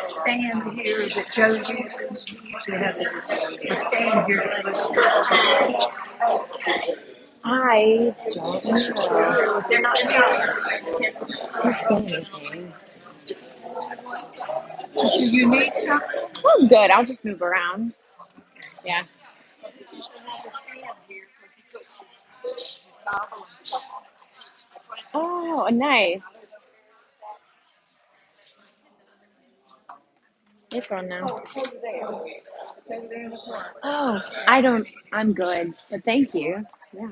Stand here that Joe uses. She has a stand here. I don't know. They're not Don't say anything. Do you need something? Oh, good. I'll just move around. Yeah. She has a stand here because he puts his Bible and stuff on it. Oh, nice. It's on now. It's over there. It's over there in the corner. Oh, I'm good, but thank you. Yeah.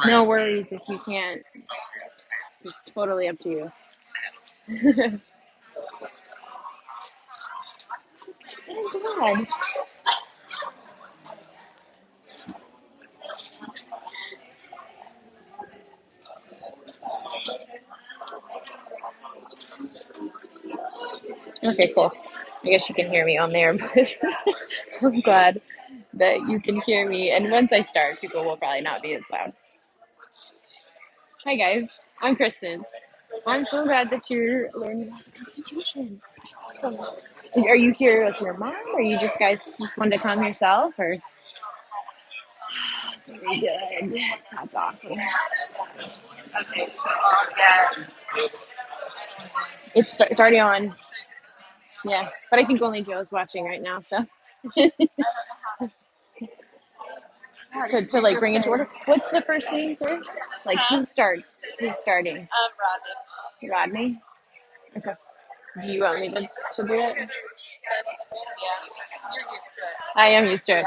No worries if you can't. It's totally up to you. Oh, God. Okay, cool. I guess you can hear me on there, but I'm glad that you can hear me. And once I start, people will probably not be as loud. Hi, guys. I'm Kristen. I'm so glad that you're learning about the Constitution. Awesome. Are you here with your mom, or you just wanted to come yourself, or? Very good. That's awesome. It's already on. Yeah, but I think only Joe's watching right now, so. To like bring it to order. What's the first thing first? Like who starts? Who's starting? Rodney. Rodney. Okay. Do you want me to do it? Yeah, you're used to it. I am used to it.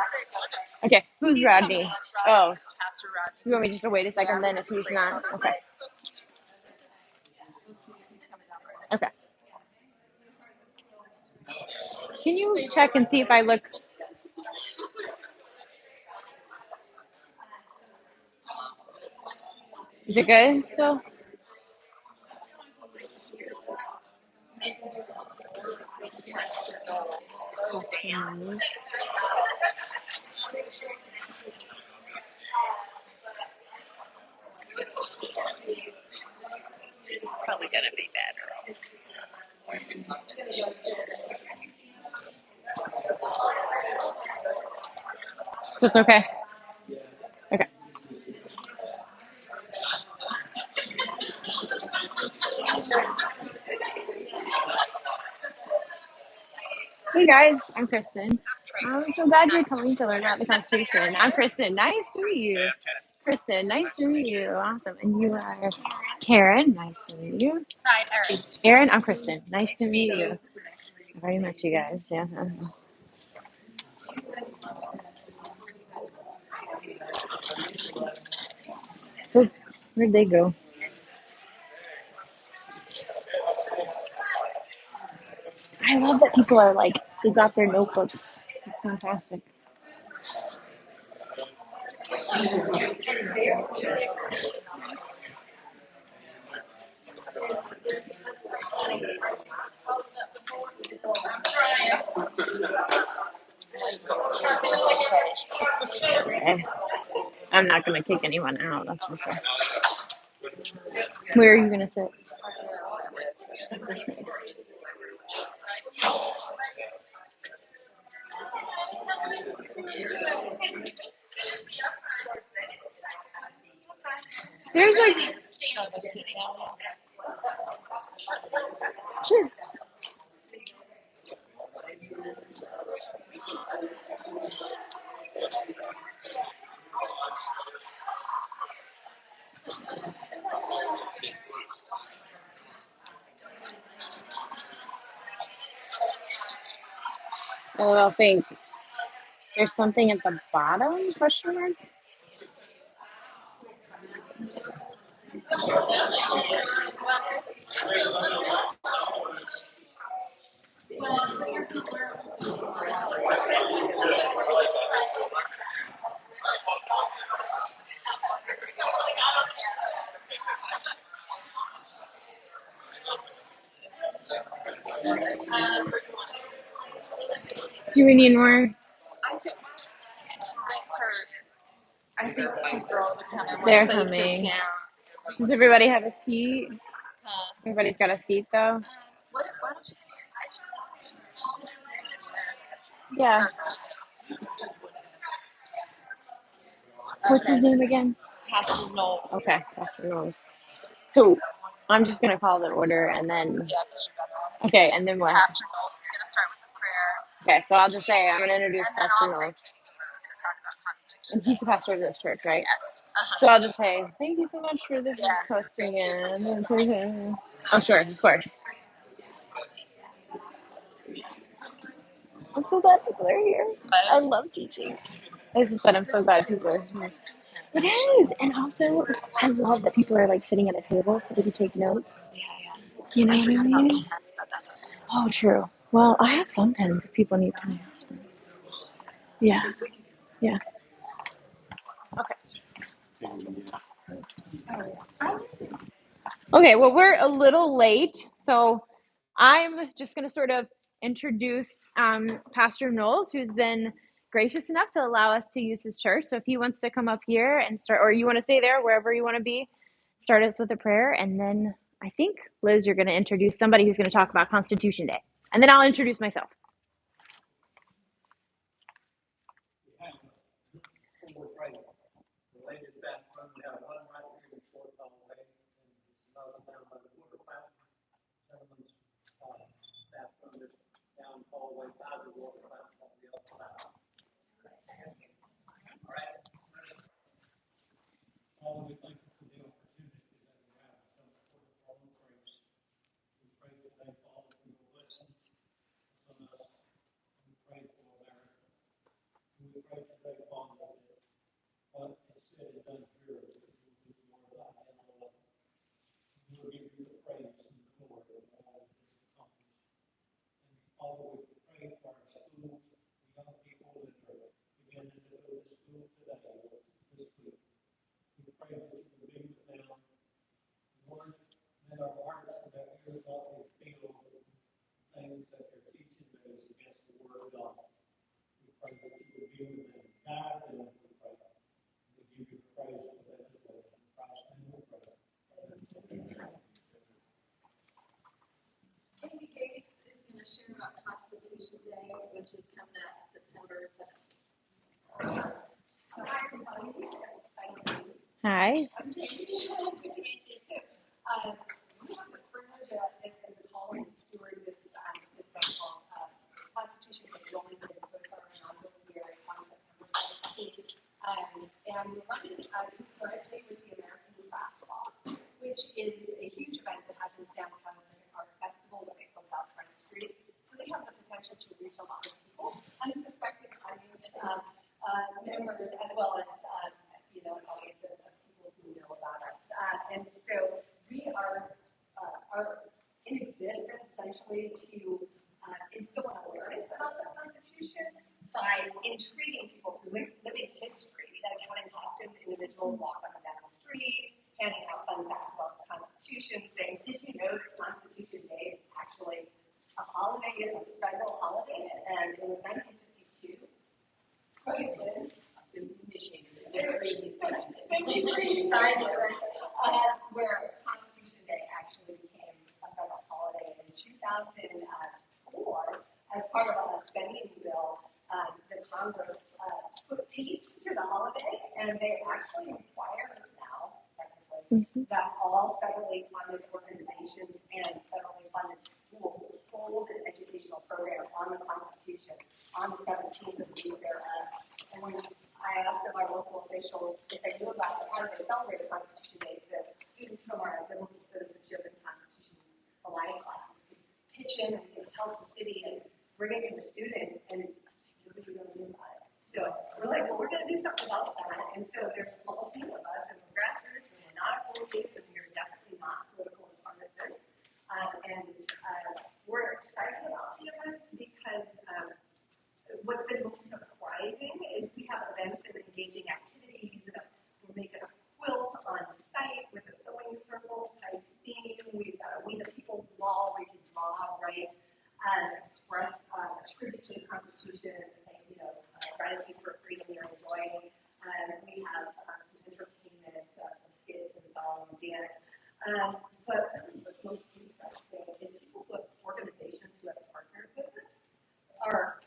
Okay. Who's He's Rodney? coming. Oh, Pastor Rodney. you want me just to wait a second then if he's not? Okay. We'll see if he's coming out right Okay. Can you check and see if I look? Is it good still? It's probably gonna be better. So it's okay. Okay. Hey guys, I'm Kristen. I'm so glad you're coming to learn about the Constitution. I'm Kristen. Nice to meet you. Kristen, nice to meet you. Awesome. And you are Karen. Nice to meet you. Hi, Erin. Erin, I'm Kristen. Nice to meet you. Very much, you guys. Yeah. Where'd they go? I love that people are like, they got their notebooks. It's fantastic. Okay. I'm not going to kick anyone out, that's for sure. Where are you going to sit? There's like, sure. Oh, well, thanks. There's something at the bottom, question mark? Do we need more? I think I think some girls are coming. They're Once they coming. sit down. Does everybody have a seat? Uh, Everybody's got a seat though? why don't you? Yeah. That's fine. What's his name again? Pastor Knowles. Okay, Pastor Knowles. So I'm just gonna call the order and then Yeah, Bishop Bethel. okay, and then what? Pastor Knowles is going to start with the prayer. Okay, so I'll just say I'm gonna introduce And then Pastor also Knowles. Katie Gibbons is going to talk about Constitution. And he's the pastor of this church, right? Yes. So I'll just say, thank you so much for this Yeah. hosting Thank you for and oh sure, of course. I'm so glad people are here. I love teaching. As I said, I'm so glad people are here. It is, and also I love that people are like sitting at a table so they can take notes. Yeah. You know I what I forgot about mean? pens, but that's okay. Oh, true. Well, I have some pens if people need pens. Yeah, yeah. Okay, well, we're a little late, so I'm just going to sort of introduce Pastor Knowles, who's been gracious enough to allow us to use his church. So if he wants to come up here and start, or you want to stay there, wherever you want to be, start us with a prayer. And then I think, Liz, you're going to introduce somebody who's going to talk about Constitution Day. And then I'll introduce myself. Katie Gates is going to share about Constitution Day, which is coming up September 7th. Hi, everybody. Hi. I'm Katie. Good to meet you too. We have the privilege of calling during this festival, Constitution Day is only been so far around here on September 17th. And we're running concurrently with the American Craft Walk, which is a huge event that happens downtown as an art festival that goes out Front Street. So they have the potential to reach a lot of people, unsuspecting audience members, as well as an audience of people who know about us. And so we are in existence essentially to instill an awareness about the Constitution by entreating people through living history, like having costumed individuals walk up and down the street, handing out fun facts about the Constitution, saying, did you know that Constitution Day is actually a holiday, it's a federal holiday, and it was 1952. Franklin initiated it. Where Constitution Day actually became a federal holiday in 2004 as part of a spending bill. The Congress put teeth to the holiday, and they actually require now, technically, that all federally funded organizations and federally funded schools hold an educational program on the Constitution on the 17th of the week thereof. And when I asked some of our local officials if they knew about it, how do they celebrate the Constitution Day, so students from our biblical citizenship and Constitution Alliance classes could pitch in and help the city and bring it to the students, and nobody really knew about it. So we're like, well, we're going to do something about that. And so there's a small team of us, and we're grassroots, and we're not affiliated, and we're definitely not political and partisan. We're excited about the event because what's been most surprising is we have events and engaging activities. We're making a quilt on site with a sewing circle type theme. We've got a We the People wall where you can draw, right, dance. But really what's most interesting is people with organizations who have partnered with us are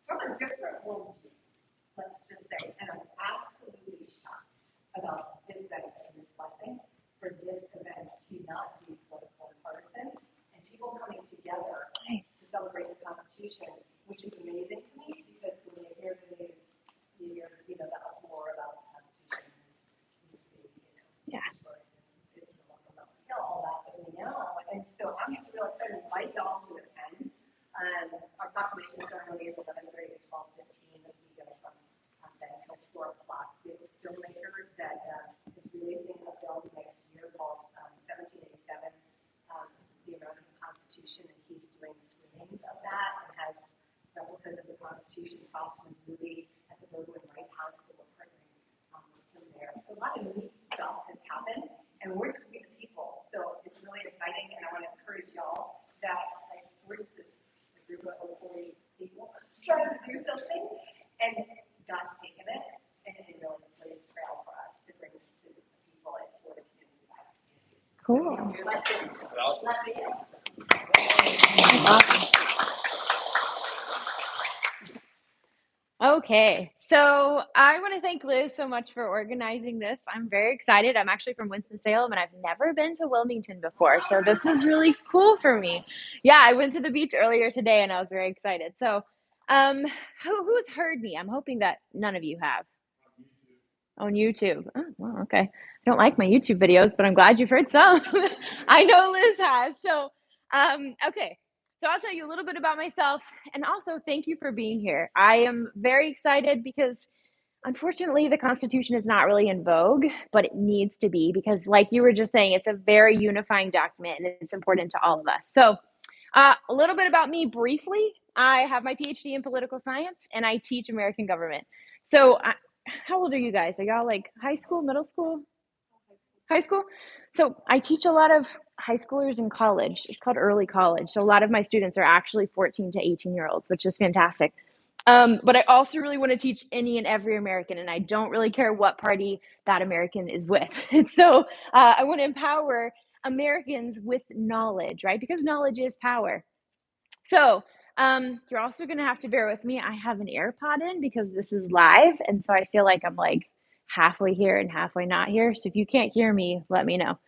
from a different worldview, let's just say, and I'm absolutely shocked about this benefit and this blessing for this event to not be political and partisan, and people coming together to celebrate the Constitution, which is amazing to me because when you hear the news, you hear, the uproar about the Constitution, it's no longer about all that that we know, and so I'm real excited to invite y'all to attend. Our proclamation ceremony is 11:30 to 12:15. We go from then until 4 o'clock. We have a filmmaker that is releasing a film next year called 1787, the American Constitution, and he's doing screenings of that and has replicas of the Constitution props from his movie at the Bergman Wright House, so we're partnering with him there. So a lot of neat stuff has happened, and we're just meeting people. So it's really exciting, and I want to encourage y'all that we're just a group of 40 people trying to do something, and God's taken it, and it really lays a trail for us to bring this to the people and for the community. Cool. Okay, so I want to thank Liz so much for organizing this. I'm very excited. I'm actually from Winston-Salem, and I've never been to Wilmington before, so this is really cool for me. Yeah, I went to the beach earlier today, and I was very excited. So, who's heard me? I'm hoping that none of you have. On YouTube. Oh, well, okay. I don't like my YouTube videos, but I'm glad you've heard some. I know Liz has. So, okay. So I'll tell you a little bit about myself, and also thank you for being here. I am very excited because unfortunately the Constitution is not really in vogue, but it needs to be because, like you were just saying, it's a very unifying document and it's important to all of us. So, a little bit about me briefly. I have my PhD in political science and I teach American government. So, how old are you guys? Are y'all like high school, middle school? High school? So I teach a lot of high schoolers in college. It's called early college. So a lot of my students are actually 14 to 18-year-olds, which is fantastic. But I also really want to teach any and every American, and I don't really care what party that American is with. And so I want to empower Americans with knowledge, right? Because knowledge is power. So you're also going to have to bear with me. I have an AirPod in because this is live. And so I feel like I'm like halfway here and halfway not here. So if you can't hear me, let me know.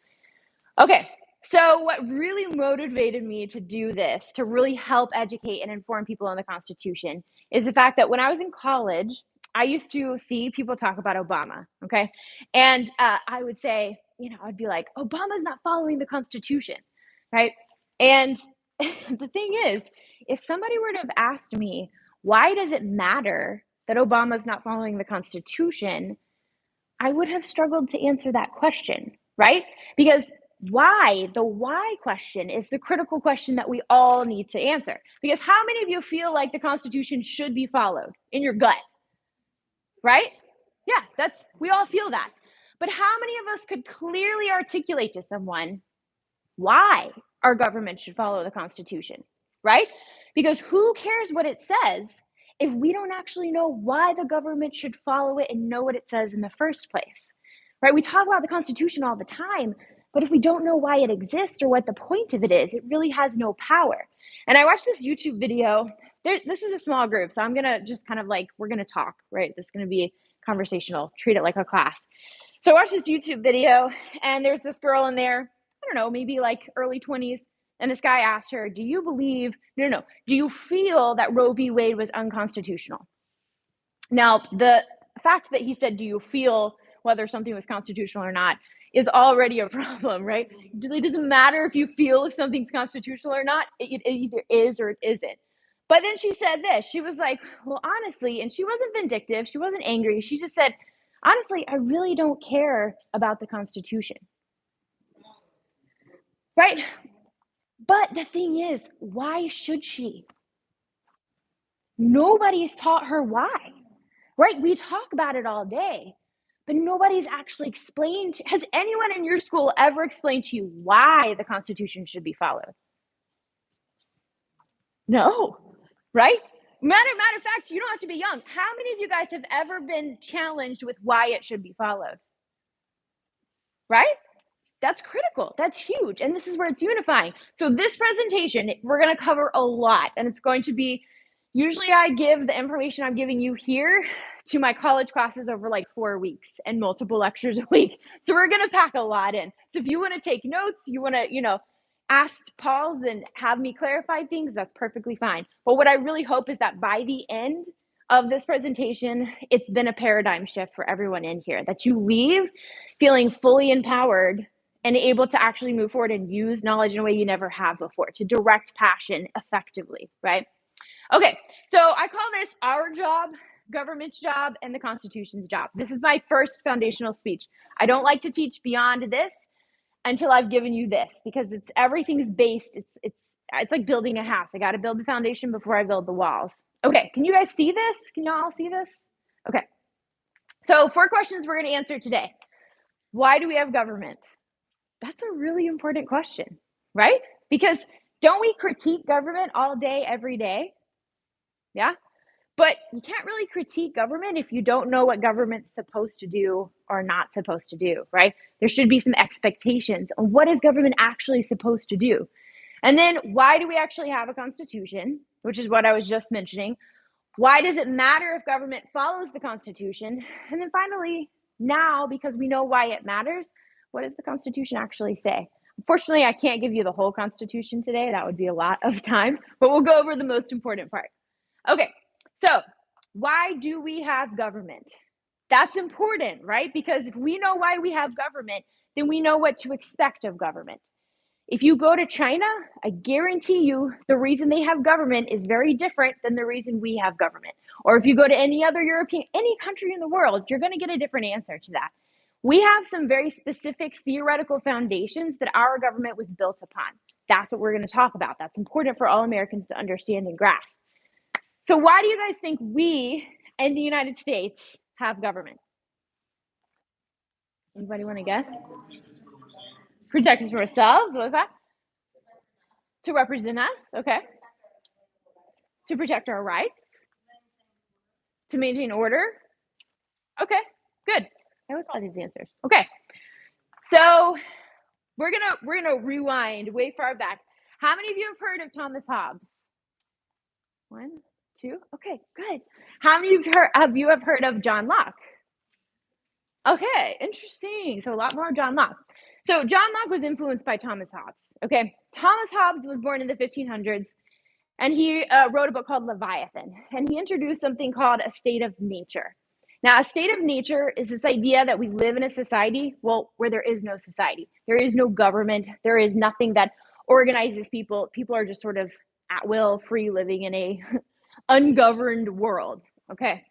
Okay. So what really motivated me to do this, to really help educate and inform people on the Constitution, is the fact that when I was in college, I used to see people talk about Obama. Okay. And I would say, I'd be like, Obama's not following the Constitution. Right. And the thing is, if somebody were to have asked me, why does it matter that Obama's not following the Constitution? I would have struggled to answer that question, right? Because the why question is the critical question that we all need to answer. Because how many of you feel like the Constitution should be followed in your gut? Right? Yeah, we all feel that. But how many of us could clearly articulate to someone why our government should follow the Constitution, right? Because who cares what it says if we don't actually know why the government should follow it and know what it says in the first place, right? We talk about the Constitution all the time, but if we don't know why it exists or what the point of it is, it really has no power. And I watched this YouTube video. This is a small group, so I'm going to just kind of we're going to talk, right? This is going to be conversational. Treat it like a class. So I watched this YouTube video, and there's this girl in there, I don't know, maybe like early 20s. And this guy asked her, do you feel that Roe v. Wade was unconstitutional? Now, the fact that he said, do you feel whether something was constitutional or not is already a problem, right? It doesn't matter if you feel if something's constitutional or not. It either is or it isn't. But then she said this. She was like, well, honestly, and she wasn't vindictive. She wasn't angry. She just said, honestly, I really don't care about the Constitution. Right? But the thing is, why should she? Nobody's taught her why, right? We talk about it all day, but nobody's actually explained. Has anyone in your school ever explained to you why the Constitution should be followed? No, right? Matter of fact, you don't have to be young. How many of you guys have ever been challenged with why it should be followed? right? That's critical. That's huge. And this is where it's unifying. So this presentation, we're going to cover a lot, and it's going to be, usually I give the information I'm giving you here to my college classes over like 4 weeks and multiple lectures a week. So we're going to pack a lot in. So if you want to take notes, you want to, ask pause and have me clarify things, that's perfectly fine. But what I really hope is that by the end of this presentation, it's been a paradigm shift for everyone in here, that you leave feeling fully empowered and able to actually move forward and use knowledge in a way you never have before, to direct passion effectively, right? Okay, so I call this our job, government's job, and the Constitution's job. This is my first foundational speech. I don't like to teach beyond this until I've given you this, because everything's based, it's like building a house. I got to build the foundation before I build the walls. Okay, can you guys see this? Can you all see this? Okay, so 4 questions we're going to answer today. Why do we have government? That's a really important question, right? Because don't we critique government all day, every day? Yeah. But you can't really critique government if you don't know what government's supposed to do or not supposed to do, right? There should be some expectations on what is government actually supposed to do. And then why do we actually have a constitution, which is what I was just mentioning? Why does it matter if government follows the Constitution? And then finally, now, because we know why it matters, what does the Constitution actually say? Unfortunately, I can't give you the whole Constitution today. That would be a lot of time, but we'll go over the most important part. Okay, so why do we have government? That's important, right? Because if we know why we have government, then we know what to expect of government. If you go to China, I guarantee you the reason they have government is very different than the reason we have government. Or if you go to any other European, any country in the world, you're going to get a different answer to that. We have some very specific theoretical foundations that our government was built upon. That's what we're going to talk about. That's important for all Americans to understand and grasp. So why do you guys think we in the United States have government? Anybody want to guess? Protect us from ourselves. What was that? To represent us. Okay. To protect our rights. To maintain order. Okay, good. I like all these answers. Okay. So we're gonna rewind way far back. How many of you have heard of Thomas Hobbes? 1, 2. Okay, good. How many of you have heard of John Locke? Okay, interesting. So a lot more John Locke. So John Locke was influenced by Thomas Hobbes. Okay, Thomas Hobbes was born in the 1500s, and he wrote a book called Leviathan, and he introduced something called a state of nature. Now, a state of nature is this idea that we live in a society, well, where there is no society. There is no government. There is nothing that organizes people. People are just sort of at will, free living in a ungoverned world. Okay.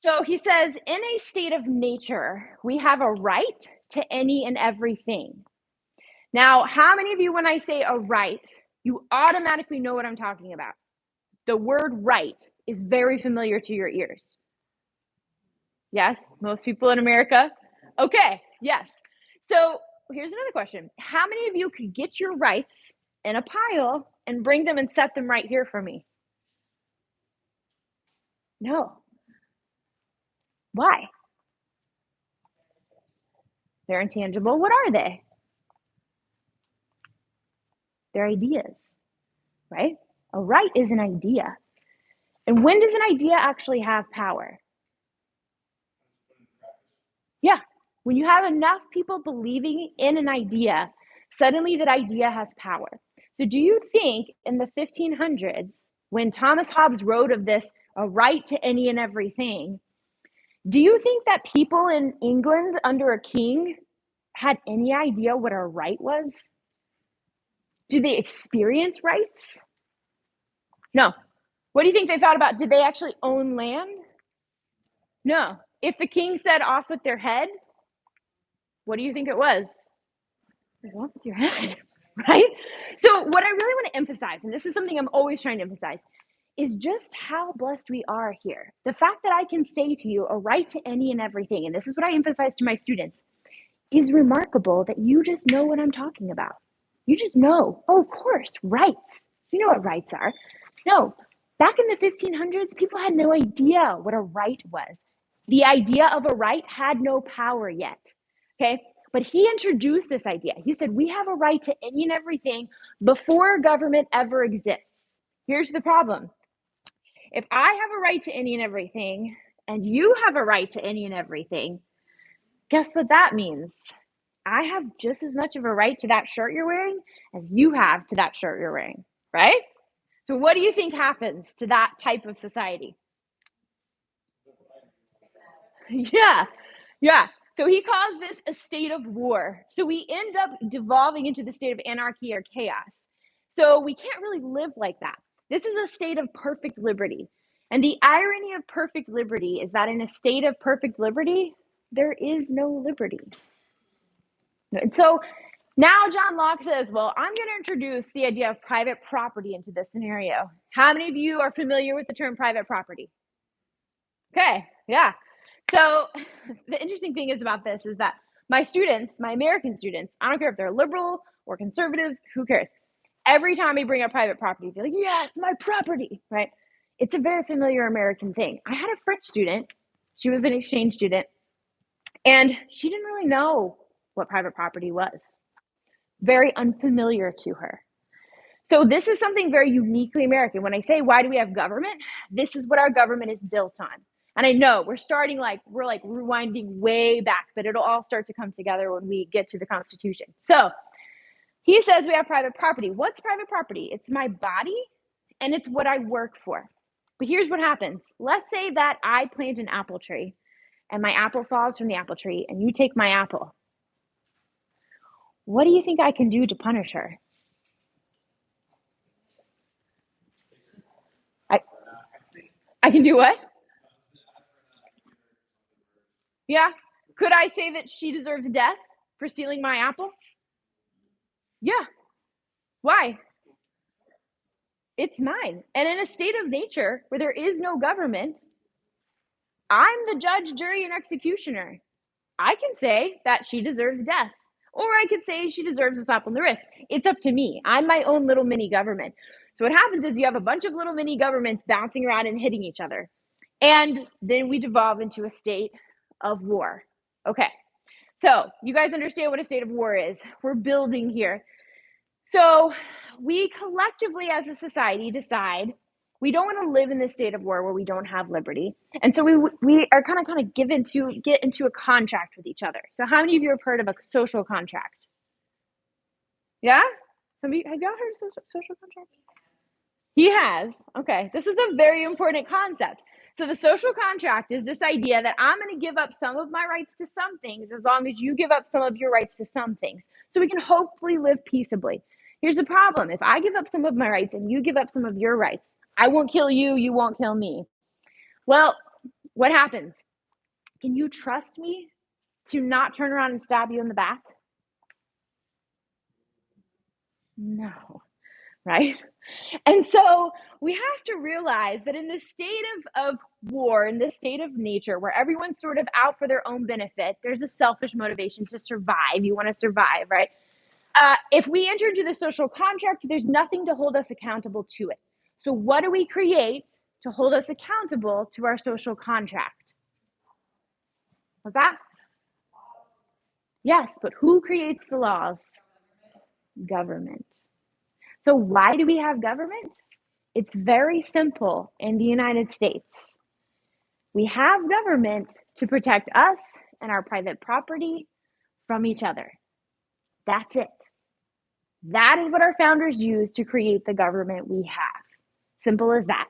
So he says, in a state of nature, we have a right to any and everything. Now, how many of you, when I say a right, you automatically know what I'm talking about? The word right is very familiar to your ears. Yes, most people in America. Okay, yes. So here's another question. How many of you could get your rights in a pile and bring them and set them right here for me? No. Why? They're intangible. What are they? They're ideas, right? A right is an idea. And when does an idea actually have power? Yeah, when you have enough people believing in an idea, suddenly that idea has power. So do you think in the 1500s, when Thomas Hobbes wrote of this, a right to any and everything, do you think that people in England under a king had any idea what a right was? Do they experience rights? No. What do you think they thought about? Did they actually own land? No. If the king said off with their head, what do you think it was? Off with your head, right? So what I really want to emphasize, and this is something I'm always trying to emphasize, is just how blessed we are here. The fact that I can say to you a right to any and everything, and this is what I emphasize to my students, is remarkable that you just know what I'm talking about. You just know. Oh, of course, rights. You know what rights are. No, back in the 1500s, people had no idea what a right was. The idea of a right had no power yet. Okay, But he introduced this idea. He said, we have a right to any and everything before government ever exists. Here's the problem. If I have a right to any and everything, and you have a right to any and everything, guess what that means? I have just as much of a right to that shirt you're wearing as you have to that shirt you're wearing, right? So what do you think happens to that type of society? Yeah. So he calls this a state of war. So we end up devolving into the state of anarchy or chaos. So we can't really live like that. This is a state of perfect liberty. And the irony of perfect liberty is that in a state of perfect liberty, there is no liberty. And so now John Locke says, well, I'm going to introduce the idea of private property into this scenario. How many of you are familiar with the term private property? Okay, yeah. So the interesting thing is about this is that my students, my American students, I don't care if they're liberal or conservative, who cares? Every time we bring up private property, they're like, yes, my property, right? It's a very familiar American thing. I had a French student, she was an exchange student, and she didn't really know what private property was. Very unfamiliar to her. So this is something very uniquely American. When I say, why do we have government? This is what our government is built on. And I know we're rewinding way back, but it'll all start to come together when we get to the Constitution. So he says we have private property. What's private property? It's my body and it's what I work for. But here's what happens. Let's say that I plant an apple tree and my apple falls from the apple tree and you take my apple. What do you think I can do to punish her? I can do what? Yeah. Could I say that she deserves death for stealing my apple? Yeah. Why? It's mine. And in a state of nature where there is no government, I'm the judge, jury, and executioner. I can say that she deserves death, or I could say she deserves a slap on the wrist. It's up to me. I'm my own little mini government. So what happens is you have a bunch of little mini governments bouncing around and hitting each other. And then we devolve into a state of war. Okay. So you guys understand what a state of war is. We're building here. So we collectively as a society decide we don't want to live in this state of war where we don't have liberty. And so we are kind of get into a contract with each other. So how many of you have heard of a social contract? Yeah? Have y'all heard of social contract? He has. Okay. This is a very important concept. So the social contract is this idea that I'm going to give up some of my rights to some things as long as you give up some of your rights to some things. So we can hopefully live peaceably. Here's the problem. If I give up some of my rights and you give up some of your rights, I won't kill you, you won't kill me. Well, what happens? Can you trust me to not turn around and stab you in the back? No, right? And so we have to realize that in this state of war, in this state of nature, where everyone's sort of out for their own benefit, there's a selfish motivation to survive. You want to survive, right? If we enter into the social contract, there's nothing to hold us accountable to it. So what do we create to hold us accountable to our social contract? What's that? Yes, but who creates the laws? Government. So why do we have government? It's very simple in the United States. We have government to protect us and our private property from each other. That's it. That is what our founders used to create the government we have. Simple as that.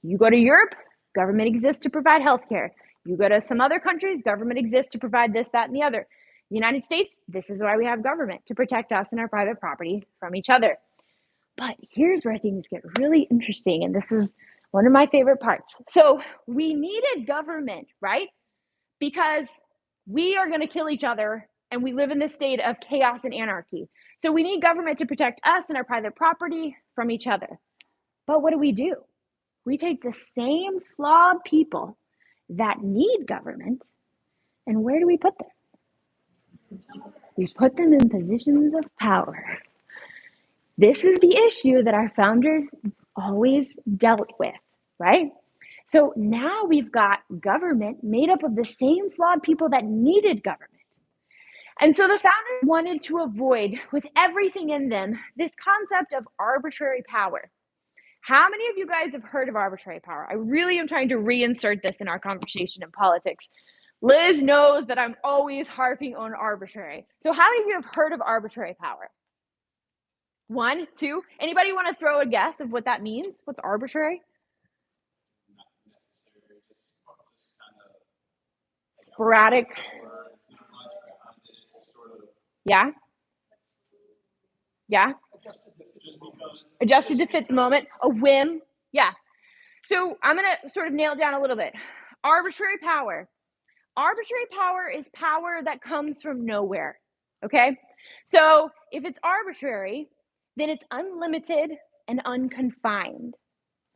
You go to Europe, government exists to provide healthcare. You go to some other countries, government exists to provide this, that, and the other. The United States, this is why we have government, to protect us and our private property from each other. But here's where things get really interesting, and this is one of my favorite parts. So we needed government, right? Because we are going to kill each other, and we live in this state of chaos and anarchy. So we need government to protect us and our private property from each other. But what do? We take the same flawed people that need government, and where do we put them? We put them in positions of power. This is the issue that our founders always dealt with, right? So now we've got government made up of the same flawed people that needed government. And so the founders wanted to avoid, with everything in them, this concept of arbitrary power. How many of you guys have heard of arbitrary power? I really am trying to reinsert this in our conversation in politics. Liz knows that I'm always harping on arbitrary. So how many of you have heard of arbitrary power? 1, 2. Anybody want to throw a guess of what that means? What's arbitrary? Sporadic. Yeah. Yeah. Adjusted to fit the moment. A whim. Yeah. So I'm going to sort of nail it down a little bit. Arbitrary power. Arbitrary power is power that comes from nowhere. Okay? So if it's arbitrary, then it's unlimited and unconfined.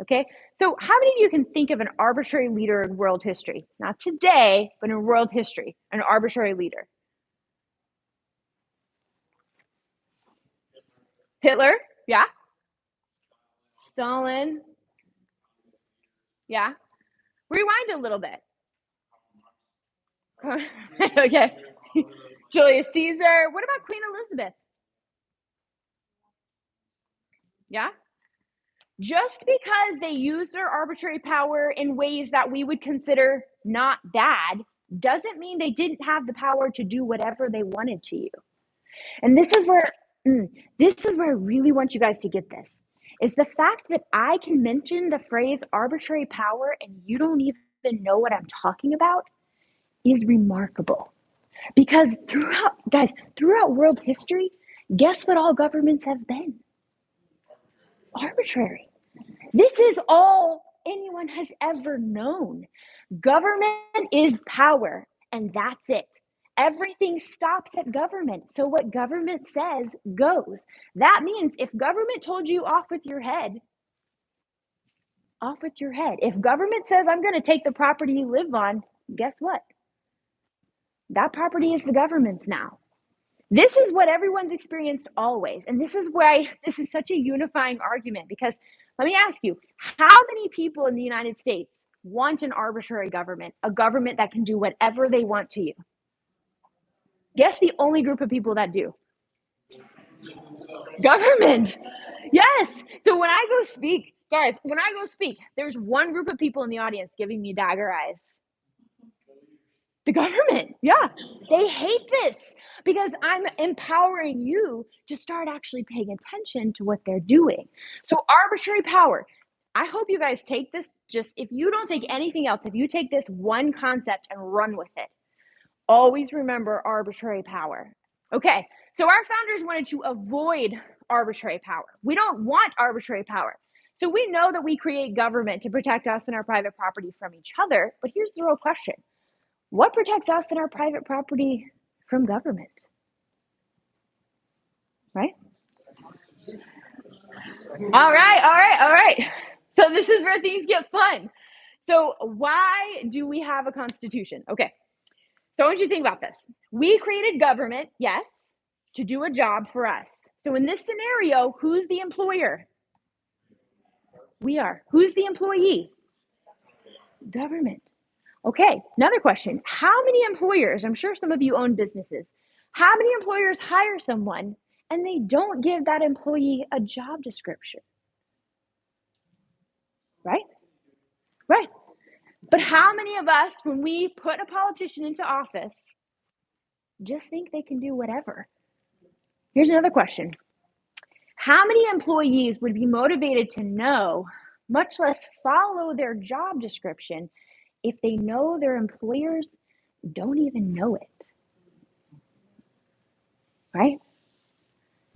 Okay? So how many of you can think of an arbitrary leader in world history? Not today, but in world history, an arbitrary leader. Hitler? Yeah. Stalin? Yeah. Rewind a little bit. Okay. Julius Caesar. What about Queen Elizabeth? Yeah. Just because they use their arbitrary power in ways that we would consider not bad doesn't mean they didn't have the power to do whatever they wanted to you. And this is where I really want you guys to get this. Is the fact that I can mention the phrase arbitrary power and you don't even know what I'm talking about is remarkable. Because throughout world history, guess what all governments have been? Arbitrary. This is all anyone has ever known. Government is power, and that's it. Everything stops at government. So what government says goes. That means if government told you off with your head, off with your head. If government says I'm going to take the property you live on, guess what? That property is the government's now. This is what everyone's experienced always. And this is why this is such a unifying argument. Because let me ask you, how many people in the United States want an arbitrary government, a government that can do whatever they want to you? Guess the only group of people that do. Government. Yes. So when I go speak, guys, there's one group of people in the audience giving me dagger eyes. The government. Yeah. They hate this because I'm empowering you to start actually paying attention to what they're doing. So arbitrary power. I hope you guys take this, just if you don't take anything else, if you take this one concept and run with it, always remember arbitrary power. Okay. So our founders wanted to avoid arbitrary power. We don't want arbitrary power. So we know that we create government to protect us and our private property from each other. But here's the real question. What protects us and our private property from government? Right? All right. So this is where things get fun. So why do we have a constitution? Okay. So I want you to think about this. We created government, yes, to do a job for us. So in this scenario, who's the employer? We are. Who's the employee? Government. Okay, another question. How many employers, I'm sure some of you own businesses, how many employers hire someone and they don't give that employee a job description? Right? Right. But how many of us, when we put a politician into office, just think they can do whatever? Here's another question. How many employees would be motivated to know, much less follow their job description, if they know their employers don't even know it? Right?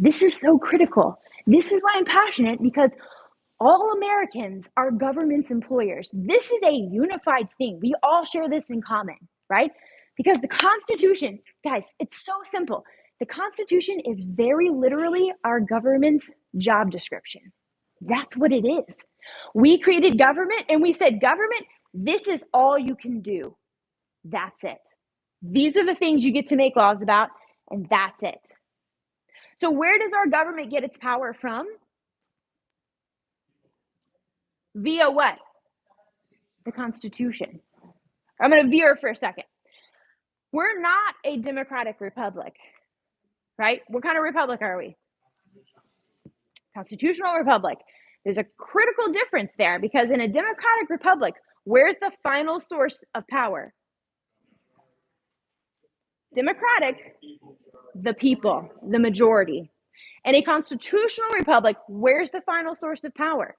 This is so critical. This is why I'm passionate, because all Americans are government's employers. This is a unified thing. We all share this in common, right? Because the Constitution, guys, it's so simple. The Constitution is very literally our government's job description. That's what it is. We created government and we said, government, this is all you can do. That's it. These are the things you get to make laws about, and that's it. So where does our government get its power from? Via what? The Constitution. I'm going to veer for a second. We're not a democratic republic, right? What kind of republic are we? Constitutional republic. There's a critical difference there because in a democratic republic, where's the final source of power? Democratic, the people, the majority. In a constitutional republic, where's the final source of power?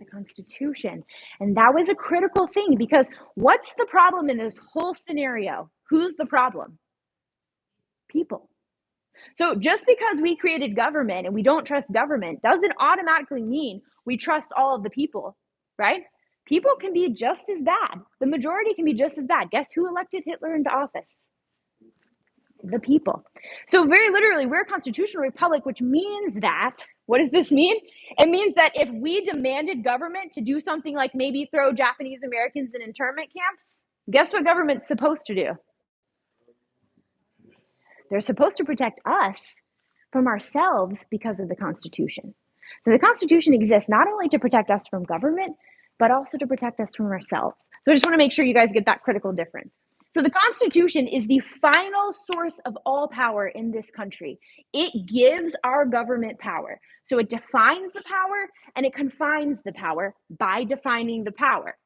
The Constitution. And that was a critical thing because what's the problem in this whole scenario? Who's the problem? People. So just because we created government and we don't trust government doesn't automatically mean we trust all of the people, right? People can be just as bad. The majority can be just as bad. Guess who elected Hitler into office? The people. So very literally, we're a constitutional republic, which means that, what does this mean? It means that if we demanded government to do something like maybe throw Japanese Americans in internment camps, guess what government's supposed to do? They're supposed to protect us from ourselves because of the Constitution. So the Constitution exists not only to protect us from government, but also to protect us from ourselves. So I just want to make sure you guys get that critical difference. So the Constitution is the final source of all power in this country. It gives our government power. So it defines the power and it confines the power by defining the power,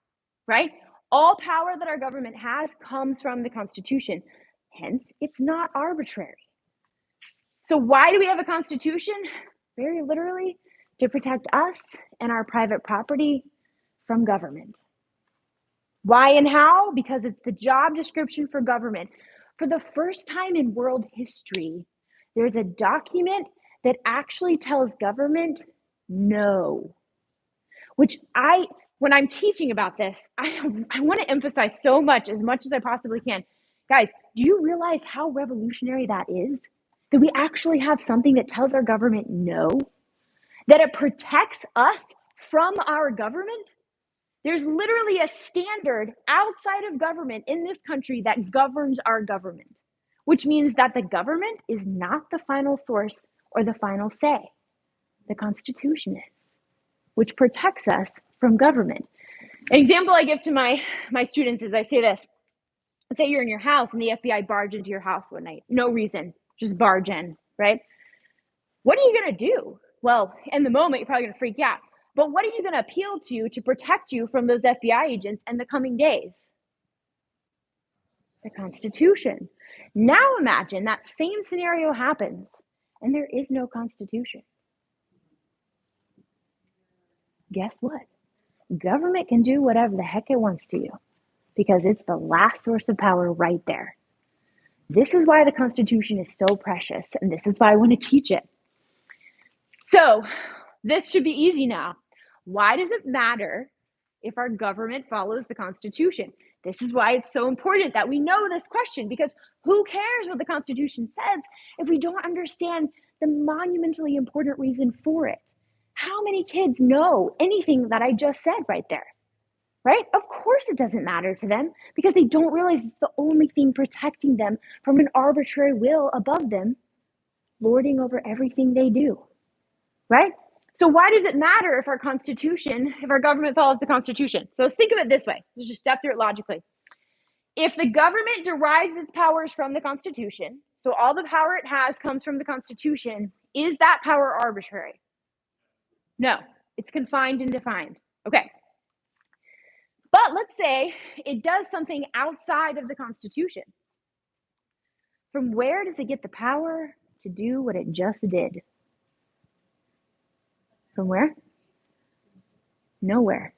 right? All power that our government has comes from the Constitution. Hence, it's not arbitrary. So why do we have a Constitution? Very literally, to protect us and our private property from government. Why and how? Because it's the job description for government. For the first time in world history, there's a document that actually tells government no. Which when I'm teaching about this, I want to emphasize so much as I possibly can. Guys, do you realize how revolutionary that is? That we actually have something that tells our government no? That it protects us from our government? There's literally a standard outside of government in this country that governs our government, which means that the government is not the final source or the final say. The Constitution is, which protects us from government. An example I give to my students is I say this. Let's say you're in your house and the FBI barge into your house one night. No reason, just barge in, right? What are you going to do? Well, in the moment, you're probably going to freak out. But what are you going to appeal to protect you from those FBI agents in the coming days? The Constitution. Now imagine that same scenario happens and there is no Constitution. Guess what? Government can do whatever the heck it wants to you because it's the last source of power right there. This is why the Constitution is so precious, and this is why I want to teach it. So this should be easy now. Why does it matter if our government follows the Constitution? This is why it's so important that we know this question, because who cares what the Constitution says if we don't understand the monumentally important reason for it? How many kids know anything that I just said right there? Right? Of course it doesn't matter to them because they don't realize it's the only thing protecting them from an arbitrary will above them, lording over everything they do. Right? So why does it matter if our government follows the Constitution? So let's think of it this way. Let's just step through it logically. If the government derives its powers from the Constitution, so all the power it has comes from the Constitution, is that power arbitrary? No, it's confined and defined. Okay. But let's say it does something outside of the Constitution. From where does it get the power to do what it just did? From where? Nowhere.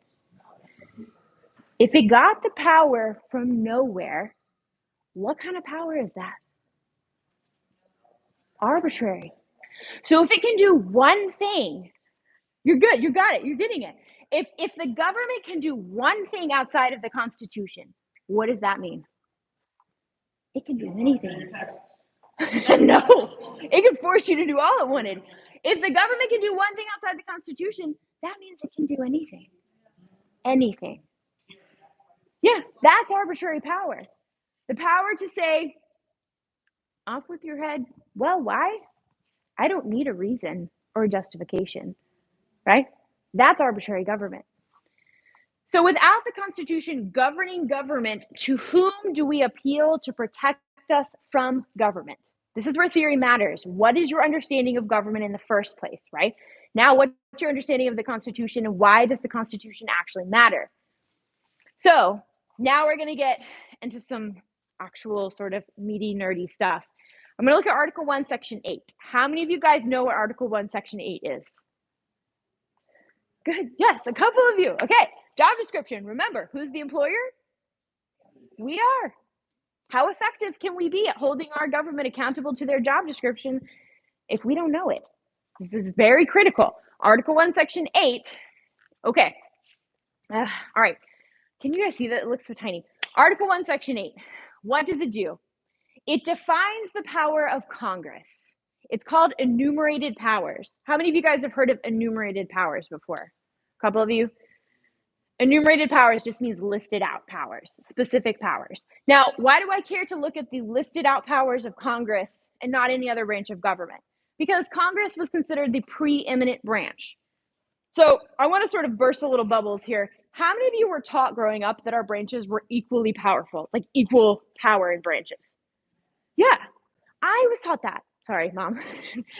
If it got the power from nowhere, what kind of power is that? Arbitrary. So if it can do one thing, you're good, you got it, you're getting it. If the government can do one thing outside of the Constitution, what does that mean? It can do anything. No, it can force you to do all it wanted. If the government can do one thing outside the Constitution, that means it can do anything. Anything. Yeah, that's arbitrary power. The power to say, off with your head. Well, why? I don't need a reason or a justification, right? That's arbitrary government. So without the Constitution governing government, to whom do we appeal to protect us from government? This is where theory matters. What is your understanding of government in the first place, right? Now, what's your understanding of the Constitution, and why does the Constitution actually matter? So now we're going to get into some actual sort of meaty, nerdy stuff. I'm going to look at Article 1, Section 8. How many of you guys know what Article 1, Section 8 is? Good. Yes, a couple of you. Okay. Job description. Remember, who's the employer? We are. How effective can we be at holding our government accountable to their job description if we don't know it? This is very critical. Article 1, Section 8. Okay. All right. Can you guys see that? It looks so tiny. Article 1, Section 8. What does it do? It defines the power of Congress. It's called enumerated powers. How many of you guys have heard of enumerated powers before? A couple of you? Enumerated powers just means listed out powers, specific powers. Now, why do I care to look at the listed out powers of Congress and not any other branch of government? Because Congress was considered the preeminent branch. So I want to sort of burst a little bubbles here. How many of you were taught growing up that our branches were equally powerful, like equal power in branches? Yeah, I was taught that. Sorry, Mom.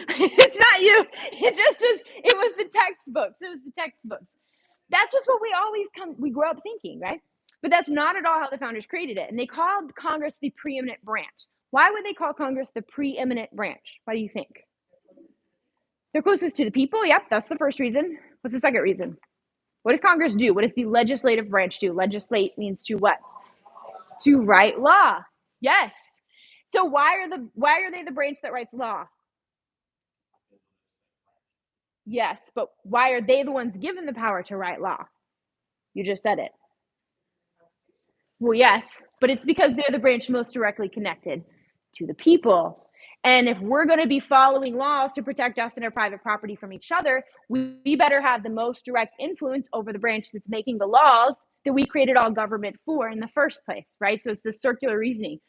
It's not you. It was the textbooks. It was the textbooks. That's just what we grow up thinking, right? But that's not at all how the founders created it. And they called Congress the preeminent branch. Why would they call Congress the preeminent branch? Why do you think? They're closest to the people. Yep, that's the first reason. What's the second reason? What does Congress do? What does the legislative branch do? Legislate means to what? To write law. Yes. So why are they the branch that writes law? Yes, but why are they the ones given the power to write law? You just said it. Well, yes, but it's because they're the branch most directly connected to the people. And if we're going to be following laws to protect us and our private property from each other, we better have the most direct influence over the branch that's making the laws that we created all government for in the first place, right? So it's this circular reasoning.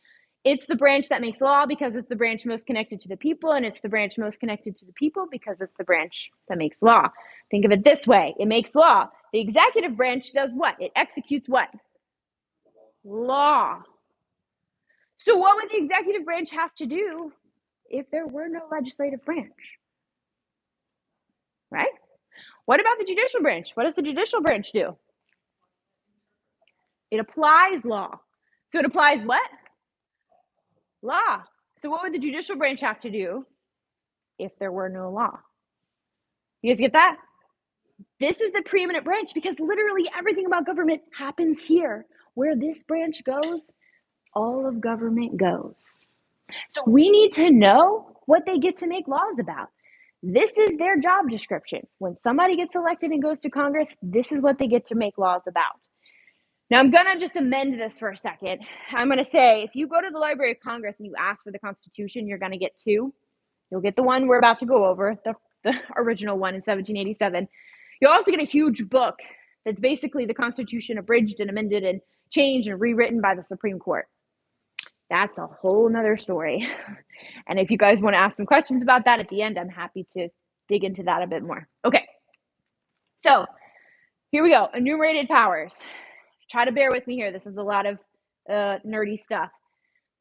It's the branch that makes law because it's the branch most connected to the people, and it's the branch most connected to the people because it's the branch that makes law. Think of it this way. It makes law. The executive branch does what? It executes what? Law. So what would the executive branch have to do if there were no legislative branch? Right? What about the judicial branch? What does the judicial branch do? It applies law. So it applies what? Law. So what would the judicial branch have to do if there were no law? You guys get that? This is the preeminent branch because literally everything about government happens here. Where this branch goes, all of government goes. So we need to know what they get to make laws about. This is their job description. When somebody gets elected and goes to Congress, this is what they get to make laws about. Now, I'm going to just amend this for a second. I'm going to say, if you go to the Library of Congress and you ask for the Constitution, you're going to get two. You'll get the one we're about to go over, the original one in 1787. You'll also get a huge book that's basically the Constitution abridged and amended and changed and rewritten by the Supreme Court. That's a whole nother story. And if you guys want to ask some questions about that at the end, I'm happy to dig into that a bit more. Okay. So here we go. Enumerated powers. Try to bear with me here. This is a lot of nerdy stuff.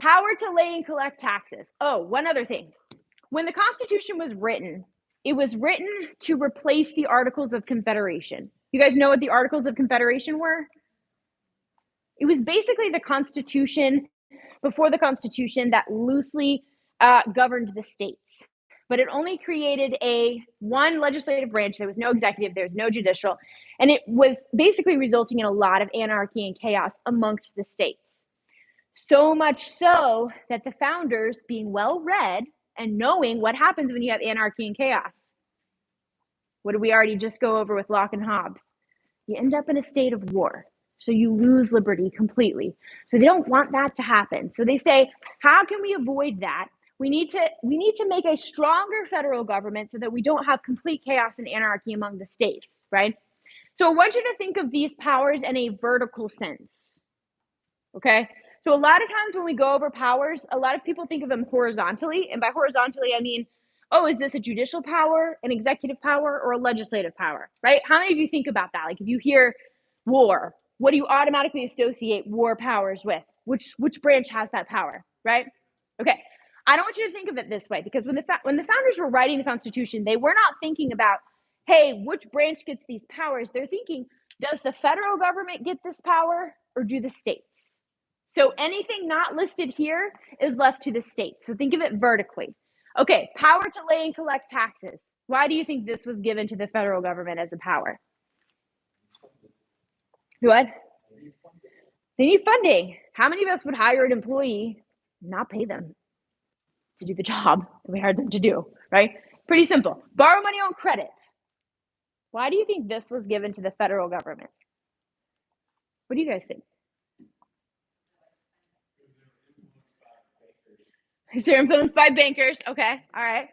Power to lay and collect taxes. Oh, one other thing. When the Constitution was written, it was written to replace the Articles of Confederation. You guys know what the Articles of Confederation were? It was basically the Constitution before the Constitution that loosely governed the states. But it only created one legislative branch. There was no executive, there was no judicial. And it was basically resulting in a lot of anarchy and chaos amongst the states. So much so that the founders, being well read and knowing what happens when you have anarchy and chaos. What did we already just go over with Locke and Hobbes? You end up in a state of war. So you lose liberty completely. So they don't want that to happen. So they say, how can we avoid that? We need to make a stronger federal government so that we don't have complete chaos and anarchy among the states, right? So I want you to think of these powers in a vertical sense, okay? So a lot of times when we go over powers, a lot of people think of them horizontally. And by horizontally, I mean, oh, is this a judicial power, an executive power, or a legislative power, right? How many of you think about that? Like if you hear War. What do you automatically associate war powers with? Which branch has that power, right? Okay. I don't want you to think of it this way, because when the founders were writing the Constitution, they were not thinking about, hey, which branch gets these powers? They're thinking, does the federal government get this power or do the states? So anything not listed here is left to the states. So think of it vertically. Okay, power to lay and collect taxes. Why do you think this was given to the federal government as a power? What? They need funding. How many of us would hire an employee, not pay them to do the job that we hired them to do, right? Pretty simple. Borrow money on credit. Why do you think this was given to the federal government? What do you guys think? Is they're influenced by bankers? Okay, all right.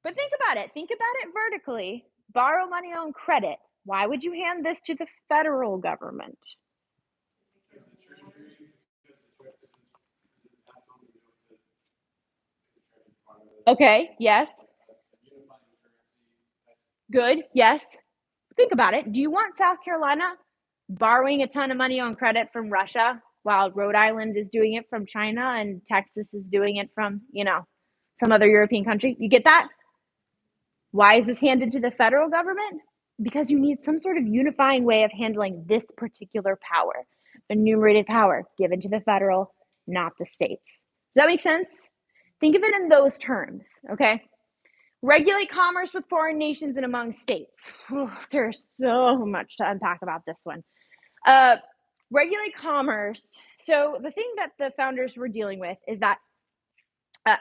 But think about it. Think about it vertically. Borrow money on credit. Why would you hand this to the federal government? Okay, yes. Good, yes. Think about it. Do you want South Carolina borrowing a ton of money on credit from Russia while Rhode Island is doing it from China and Texas is doing it from, some other European country? You get that? Why is this handed to the federal government? Because you need some sort of unifying way of handling this particular power, enumerated power given to the federal, not the states. Does that make sense? Think of it in those terms, okay? Regulate commerce with foreign nations and among states. There's so much to unpack about this one. Regulate commerce. So the thing that the founders were dealing with is that,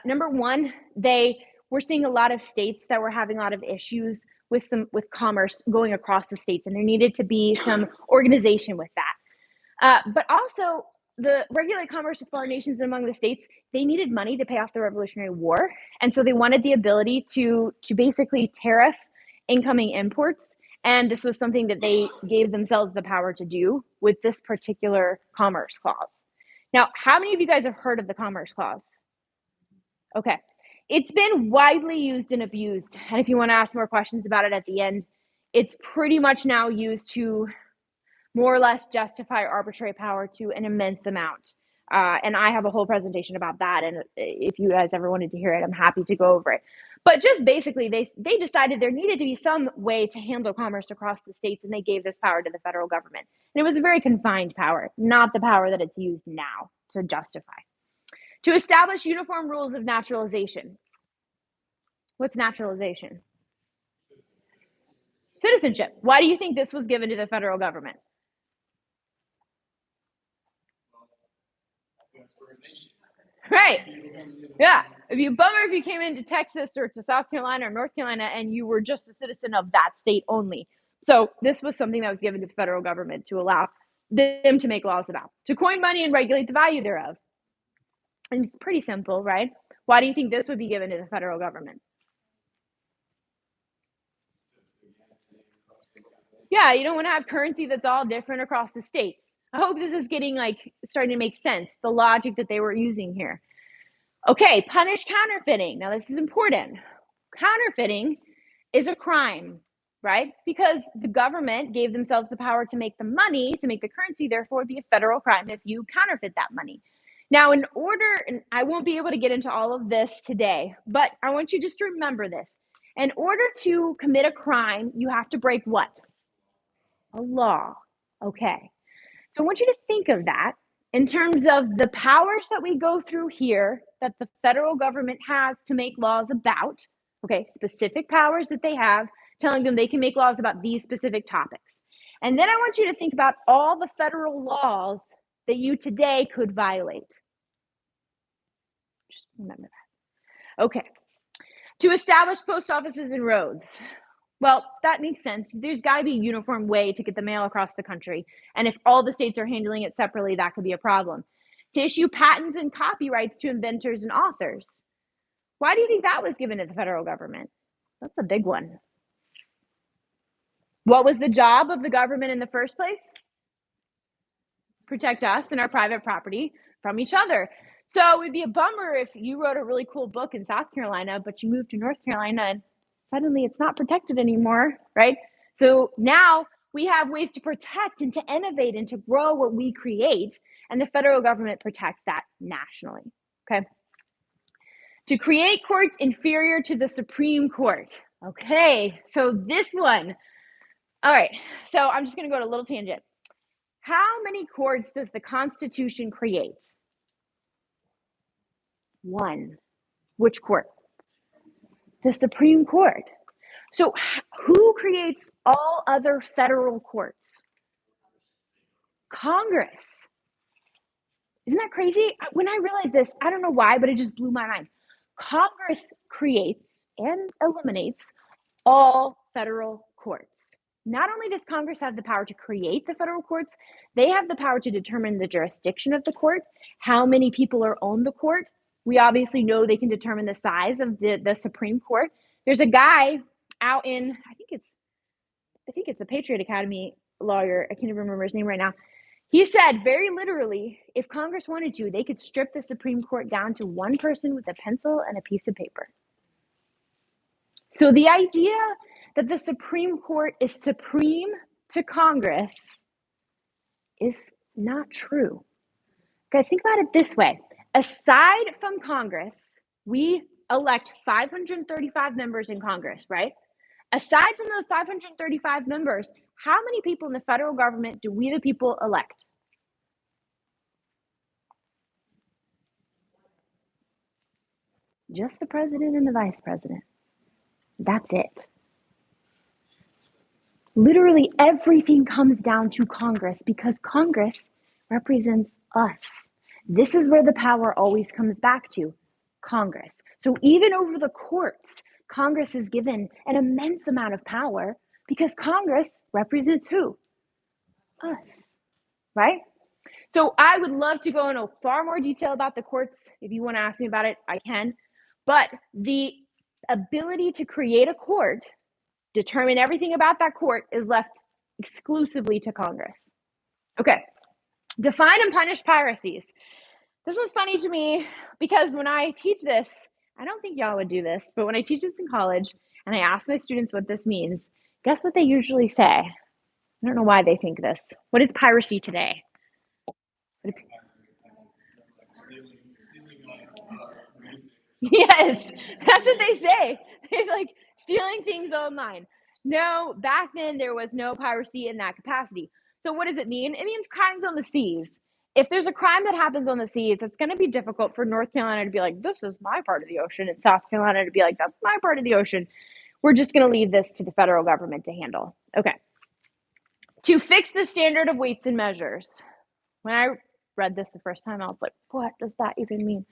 number one, they were seeing a lot of states that were having a lot of issues with commerce going across the states, and there needed to be some organization with that. But also, the regulate commerce with foreign nations and among the states, they needed money to pay off the Revolutionary War, and so they wanted the ability to basically tariff incoming imports. And this was something that they gave themselves the power to do with this particular Commerce Clause. Now, how many of you guys have heard of the Commerce Clause? Okay. It's been widely used and abused. And if you want to ask more questions about it at the end, it's pretty much now used to more or less justify arbitrary power to an immense amount. And I have a whole presentation about that. And if you guys ever wanted to hear it, I'm happy to go over it. But just basically, they decided there needed to be some way to handle commerce across the states, and they gave this power to the federal government. And it was a very confined power, not the power that it's used now to justify. To establish uniform rules of naturalization. What's naturalization? Citizenship. Why do you think this was given to the federal government? Right. Yeah. It'd be a bummer if you came into Texas or to South Carolina or North Carolina and you were just a citizen of that state only. So this was something that was given to the federal government to allow them to make laws about, to coin money and regulate the value thereof. And it's pretty simple, right? Why do you think this would be given to the federal government? Yeah, you don't want to have currency that's all different across the states. I hope this is getting starting to make sense, the logic that they were using here. Okay, punish counterfeiting. Now this is important. Counterfeiting is a crime, right? Because the government gave themselves the power to make the money, to make the currency, therefore it'd be a federal crime if you counterfeit that money. Now, and I won't be able to get into all of this today, but I want you just to remember this. In order to commit a crime, you have to break what? A law. Okay. So I want you to think of that in terms of the powers that we go through here that the federal government has to make laws about, okay, specific powers that they have, telling them they can make laws about these specific topics. And then I want you to think about all the federal laws that you today could violate. Just remember that. Okay. To establish post offices and roads. Well, that makes sense. There's got to be a uniform way to get the mail across the country. And if all the states are handling it separately, that could be a problem. To issue patents and copyrights to inventors and authors. Why do you think that was given to the federal government? That's a big one. What was the job of the government in the first place? Protect us and our private property from each other. So it would be a bummer if you wrote a really cool book in South Carolina, but you moved to North Carolina and suddenly it's not protected anymore, right? So now we have ways to protect and to innovate and to grow what we create, and the federal government protects that nationally. Okay. To create courts inferior to the Supreme Court. Okay, so this one. All right, so I'm just going to go to a little tangent. How many courts does the Constitution create? One. Which court? The Supreme Court. So who creates all other federal courts? Congress. Isn't that crazy? When I realized this, I don't know why, but it just blew my mind. Congress creates and eliminates all federal courts. Not only does Congress have the power to create the federal courts, they have the power to determine the jurisdiction of the court, how many people are on the court. We obviously know they can determine the size of the Supreme Court. There's a guy out in, I think it's the Patriot Academy lawyer. I can't even remember his name right now. He said very literally, if Congress wanted to, they could strip the Supreme Court down to one person with a pencil and a piece of paper. So the idea that the Supreme Court is supreme to Congress is not true. Guys, think about it this way. Aside from Congress, we elect 535 members in Congress, right? Aside from those 535 members, how many people in the federal government do we the people elect? Just the president and the vice president. That's it. Literally everything comes down to Congress because Congress represents us. This is where the power always comes back to, Congress. So even over the courts, Congress is given an immense amount of power because Congress represents who? Us, right? So I would love to go into far more detail about the courts. If you want to ask me about it, I can. But the ability to create a court, determine everything about that court, is left exclusively to Congress. Okay. Define and punish piracies. This was funny to me because when I teach this, I don't think y'all would do this, but when I teach this in college and I ask my students what this means, guess what they usually say? I don't know why they think this. What is piracy today? Yes, that's what they say. They're like stealing things online. No, back then there was no piracy in that capacity. So what does it mean? It means crimes on the seas. If there's a crime that happens on the seas, it's going to be difficult for North Carolina to be like, this is my part of the ocean, and South Carolina to be like, that's my part of the ocean. We're just going to leave this to the federal government to handle. Okay. To fix the standard of weights and measures. When I read this the first time, I was like, what does that even mean?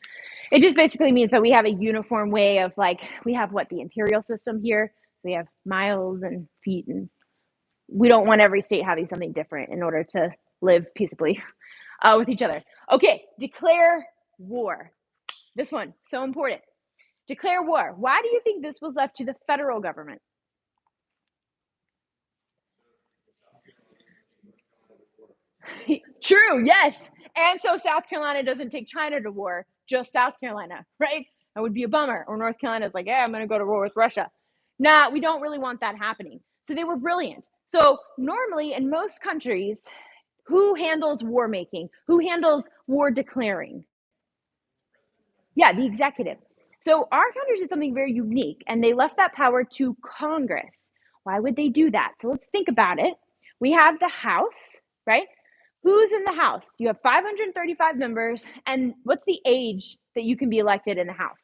It just basically means that we have a uniform way of, like, we have the imperial system here. We have miles and feet, and we don't want every state having something different in order to live peaceably with each other. Okay, declare war. This one, so important. Declare war. Why do you think this was left to the federal government? True, yes. And so South Carolina doesn't take China to war, just South Carolina, right? That would be a bummer. Or North Carolina's like, yeah, I'm going to go to war with Russia. Nah, we don't really want that happening. So they were brilliant. So normally in most countries, who handles war making? Who handles war declaring? Yeah, the executive. So our founders did something very unique, and they left that power to Congress. Why would they do that? So let's think about it. We have the House, right? Who's in the House? You have 535 members, and what's the age that you can be elected in the House?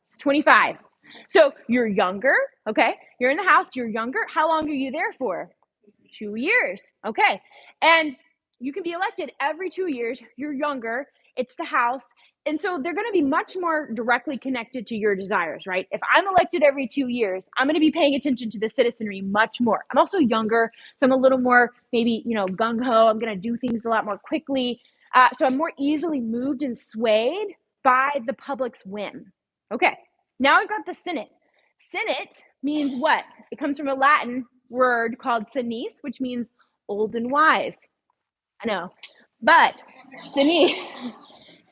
It's 25. So you're younger, okay? You're in the House, you're younger. How long are you there for? 2 years, okay? And you can be elected every 2 years. You're younger. It's the House. And so they're going to be much more directly connected to your desires, right? If I'm elected every 2 years, I'm going to be paying attention to the citizenry much more. I'm also younger, so I'm a little more maybe, gung-ho. I'm going to do things a lot more quickly. So I'm more easily moved and swayed by the public's whim. Okay, now I've got the Senate. Senate means what? It comes from a Latin word called senis, which means old and wise. I know, but senis.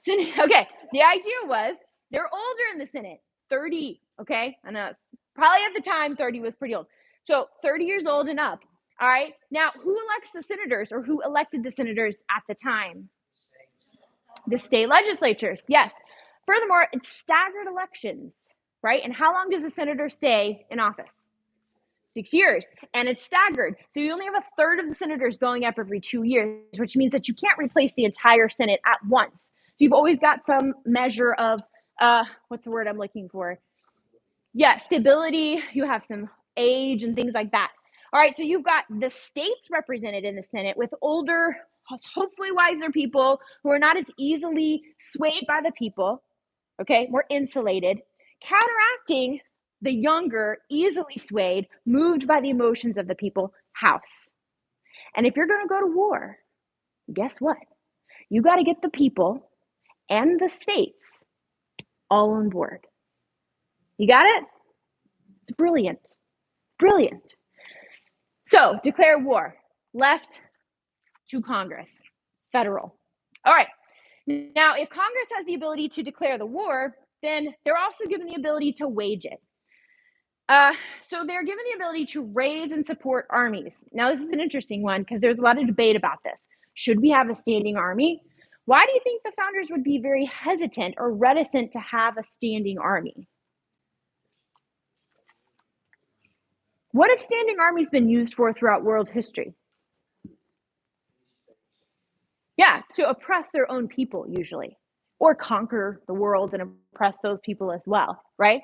Okay, the idea was they're older in the Senate, 30, okay? I know, probably at the time, 30 was pretty old. So 30 years old and up. All right. Now, who elects the senators or who elected the senators at the time? The state legislatures. Yes. Furthermore, it's staggered elections, right? And how long does a senator stay in office? 6 years. And it's staggered. So you only have a third of the senators going up every 2 years, which means that you can't replace the entire Senate at once. So you've always got some measure of, what's the word I'm looking for? Yeah, stability. You have some age and things like that. All right, so you've got the states represented in the Senate with older, hopefully wiser people who are not as easily swayed by the people, okay, more insulated, counteracting the younger, easily swayed, moved by the emotions of the people, House. And if you're going to go to war, guess what? You got to get the people and the states all on board. You got it? It's brilliant. Brilliant. So, declare war. Left to Congress. Federal. All right. Now, if Congress has the ability to declare the war, then they're also given the ability to wage it. So they're given the ability to raise and support armies. Now, this is an interesting one because there's a lot of debate about this. Should we have a standing army? Why do you think the founders would be very hesitant or reticent to have a standing army? What have standing armies been used for throughout world history? Yeah, to oppress their own people usually, or conquer the world and oppress those people as well, right?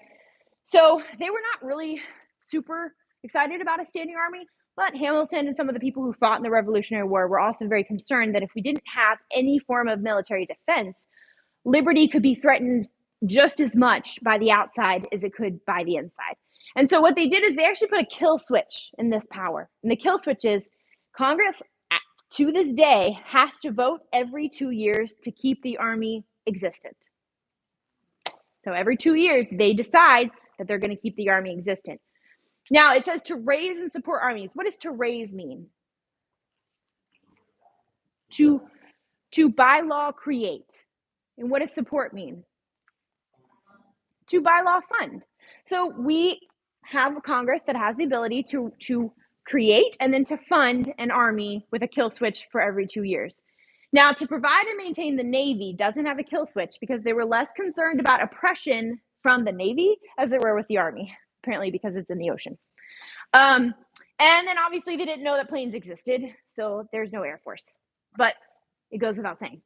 So they were not really super excited about a standing army, but Hamilton and some of the people who fought in the Revolutionary War were also very concerned that if we didn't have any form of military defense, liberty could be threatened just as much by the outside as it could by the inside. And so what they did is they actually put a kill switch in this power. And the kill switch is Congress, to this day, has to vote every 2 years to keep the army existent. So every 2 years, they decide that they're going to keep the army existent. Now, it says to raise and support armies. What does to raise mean? To by law create. And what does support mean? To by law fund. So we have a Congress that has the ability to create and then to fund an army with a kill switch for every 2 years. Now, to provide and maintain the Navy doesn't have a kill switch because they were less concerned about oppression from the Navy as they were with the Army, apparently because it's in the ocean. And then obviously they didn't know that planes existed, so there's no Air Force. But it goes without saying.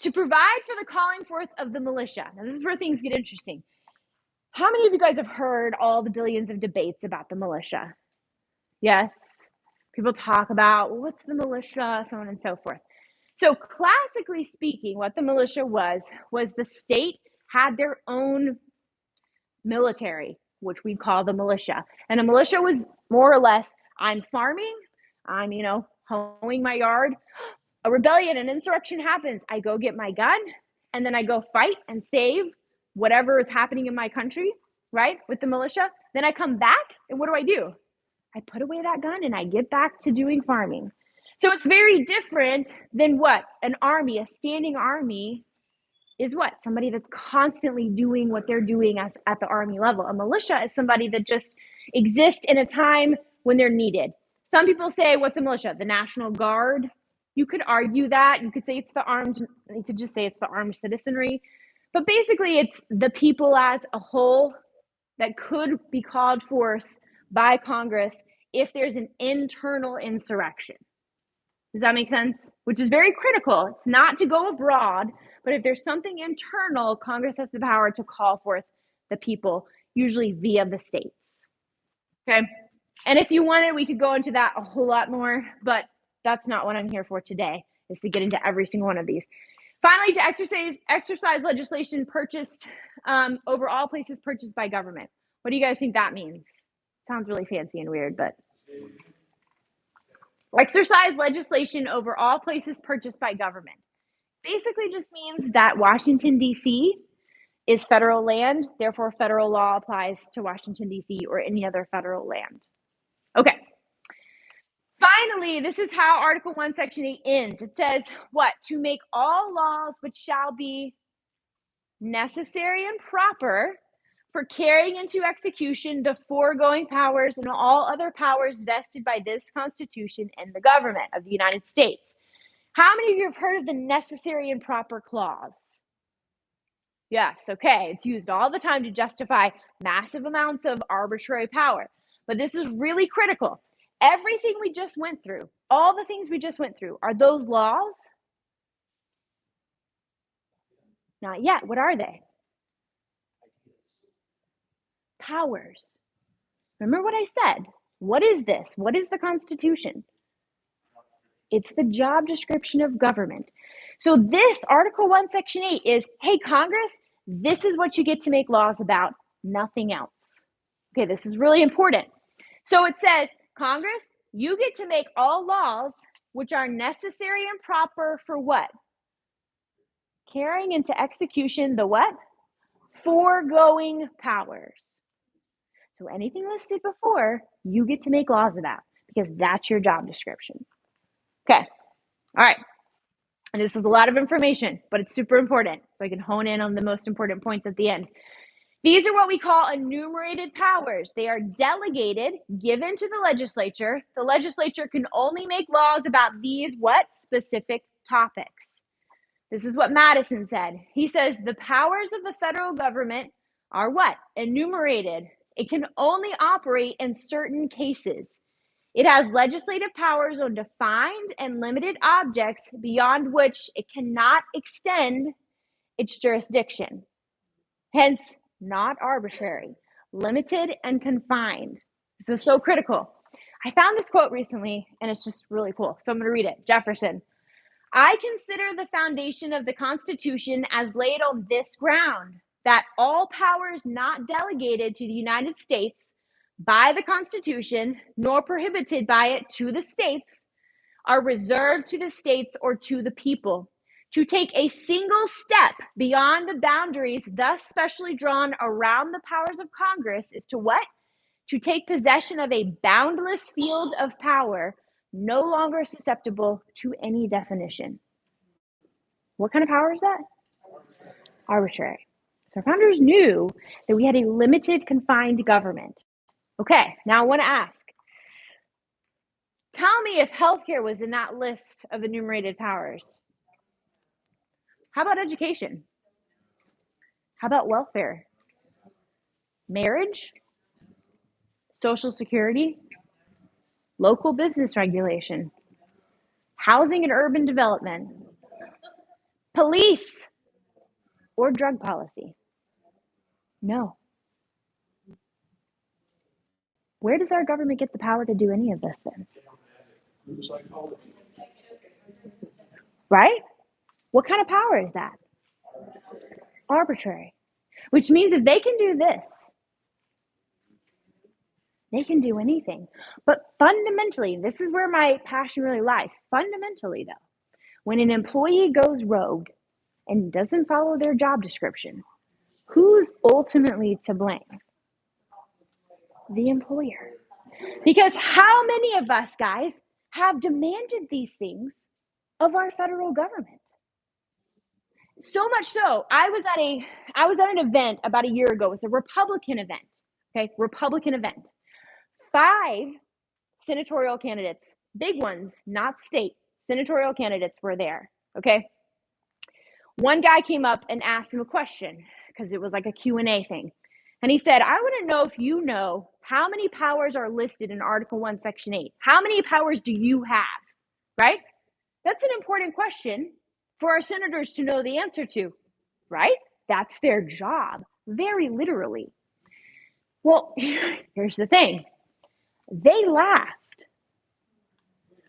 To provide for the calling forth of the militia. Now, this is where things get interesting. How many of you guys have heard all the billions of debates about the militia? Yes? People talk about, well, what's the militia, so on and so forth. So classically speaking, what the militia was the state had their own military, which we call the militia. And a militia was more or less, I'm farming, I'm, hoeing my yard. A rebellion, an insurrection happens. I go get my gun, and then I go fight and save whatever is happening in my country, right, with the militia. Then I come back, and what do? I put away that gun, and I get back to doing farming. So it's very different than what? An army, a standing army is what? Somebody that's constantly doing what they're doing at the army level. A militia is somebody that just exists in a time when they're needed. Some people say, what's a militia? The National Guard. You could argue that. You could say it's you could just say it's the armed citizenry. But basically, it's the people as a whole that could be called forth by Congress if there's an internal insurrection. Does that make sense? Which is very critical. It's not to go abroad, but if there's something internal, Congress has the power to call forth the people, usually via the states. Okay? And if you wanted, we could go into that a whole lot more, but that's not what I'm here for today, is to get into every single one of these. Finally, to exercise legislation purchased over all places purchased by government. What do you guys think that means? Sounds really fancy and weird, but exercise legislation over all places purchased by government. Basically just means that Washington, D.C. is federal land, therefore federal law applies to Washington, D.C. or any other federal land. Okay. Finally, this is how Article 1, Section 8 ends. It says, what? To make all laws which shall be necessary and proper for carrying into execution the foregoing powers and all other powers vested by this Constitution and the government of the United States. How many of you have heard of the necessary and proper clause? Yes, okay. It's used all the time to justify massive amounts of arbitrary power. But this is really critical. Everything we just went through, all the things we just went through, are those laws? Not yet. What are they? Powers. Remember what I said. What is this? What is the Constitution? It's the job description of government. So this Article 1, Section 8 is, hey, Congress, this is what you get to make laws about, nothing else. Okay, this is really important. So it says, Congress, you get to make all laws which are necessary and proper for what? Carrying into execution the what? Foregoing powers. So anything listed before, you get to make laws about because that's your job description. Okay, all right. And this is a lot of information, but it's super important. So I can hone in on the most important points at the end. These are what we call enumerated powers. They are delegated, given to the legislature. The legislature can only make laws about these what? Specific topics. This is what Madison said. He says the powers of the federal government are what? Enumerated. It can only operate in certain cases. It has legislative powers on defined and limited objects beyond which it cannot extend its jurisdiction. Hence, not arbitrary, limited and confined. This is so critical. I found this quote recently, and it's just really cool. So I'm going to read it. Jefferson. I consider the foundation of the Constitution as laid on this ground, that all powers not delegated to the United States by the Constitution, nor prohibited by it to the states, are reserved to the states or to the people. To take a single step beyond the boundaries thus specially drawn around the powers of Congress is to what? To take possession of a boundless field of power, no longer susceptible to any definition. What kind of power is that? Arbitrary. So our founders knew that we had a limited, confined government. Okay, now I want to ask, tell me if healthcare was in that list of enumerated powers. How about education? How about welfare? Marriage? Social security? Local business regulation? Housing and urban development? Police? Or drug policy? No. Where does our government get the power to do any of this then? Right? What kind of power is that? Arbitrary. Which means if they can do this, they can do anything. But fundamentally, this is where my passion really lies. Fundamentally, though, when an employee goes rogue and doesn't follow their job description, who's ultimately to blame? The employer. Because how many of us, guys, have demanded these things of our federal government? So much so, I was at an event about a year ago. It's a Republican event. Okay, Republican event. 5 senatorial candidates, big ones, not state, senatorial candidates were there. Okay. One guy came up and asked him a question because it was like a Q&A thing. And he said, I want to know if you know how many powers are listed in Article 1, Section 8. How many powers do you have? Right? That's an important question for our senators to know the answer to, right? That's their job, very literally. Well, here's the thing. They laughed.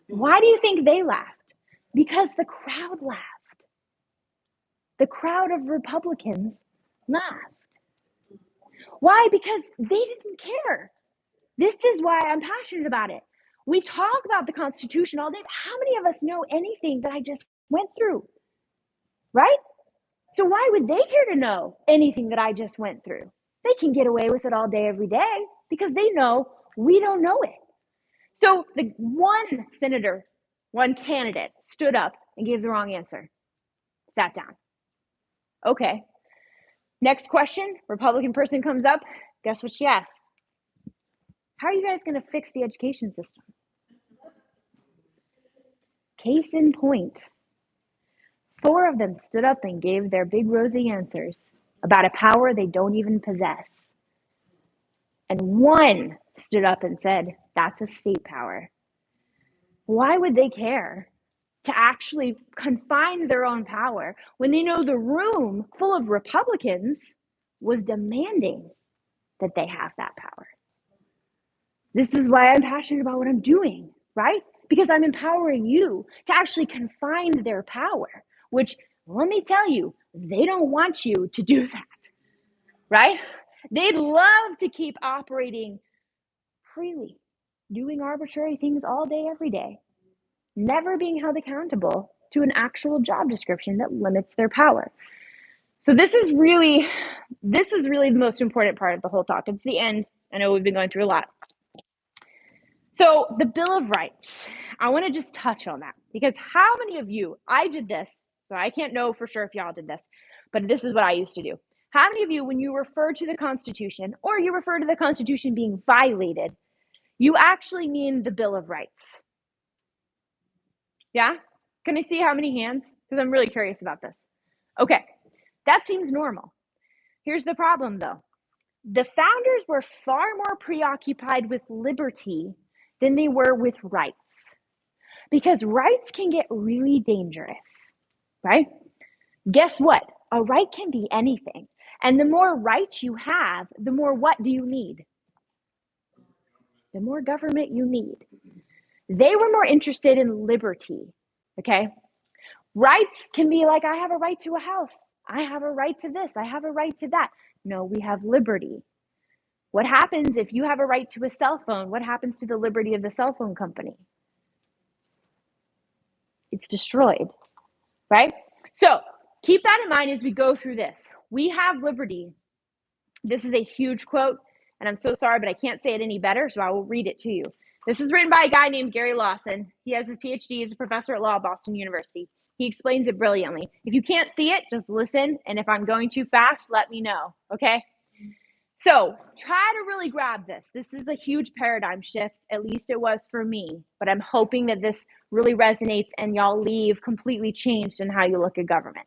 Why do you think they laughed? Because the crowd laughed. The crowd of Republicans laughed. Why? Because they didn't care. This is why I'm passionate about it. We talk about the Constitution all day. How many of us know anything that I just went through? Right? So why would they care to know anything that I just went through? They can get away with it all day, every day, because they know we don't know it. So the one senator, one candidate stood up and gave the wrong answer. Sat down. Okay. Next question, Republican person comes up. Guess what she asks? How are you guys going to fix the education system? Case in point, 4 of them stood up and gave their big rosy answers about a power they don't even possess. And 1 stood up and said, that's a state power. Why would they care to actually confine their own power when they know the room full of Republicans was demanding that they have that power? This is why I'm passionate about what I'm doing, right? Because I'm empowering you to actually confine their power, which, let me tell you, they don't want you to do that, right? They'd love to keep operating freely, doing arbitrary things all day, every day, never being held accountable to an actual job description that limits their power. So this is really the most important part of the whole talk. It's the end. I know we've been going through a lot. So the Bill of Rights, I want to just touch on that because how many of you, I did this, so I can't know for sure if y'all did this, but this is what I used to do. How many of you, when you refer to the Constitution or you refer to the Constitution being violated, you actually mean the Bill of Rights? Yeah? Can I see how many hands? Because I'm really curious about this. Okay, that seems normal. Here's the problem though. The founders were far more preoccupied with liberty than they were with rights. Because rights can get really dangerous, right? Guess what? A right can be anything. And the more rights you have, the more what do you need? The more government you need. They were more interested in liberty, okay? Rights can be like, I have a right to a house. I have a right to this. I have a right to that. No, we have liberty. What happens if you have a right to a cell phone? What happens to the liberty of the cell phone company? It's destroyed, right? So keep that in mind as we go through this. We have liberty. This is a huge quote, and I'm so sorry, but I can't say it any better, so I will read it to you. This is written by a guy named Gary Lawson. He has his PhD as a professor at law at Boston University. He explains it brilliantly. If you can't see it, just listen, and if I'm going too fast, let me know, okay? So try to really grab this. This is a huge paradigm shift, at least it was for me, but I'm hoping that this really resonates and y'all leave completely changed in how you look at government.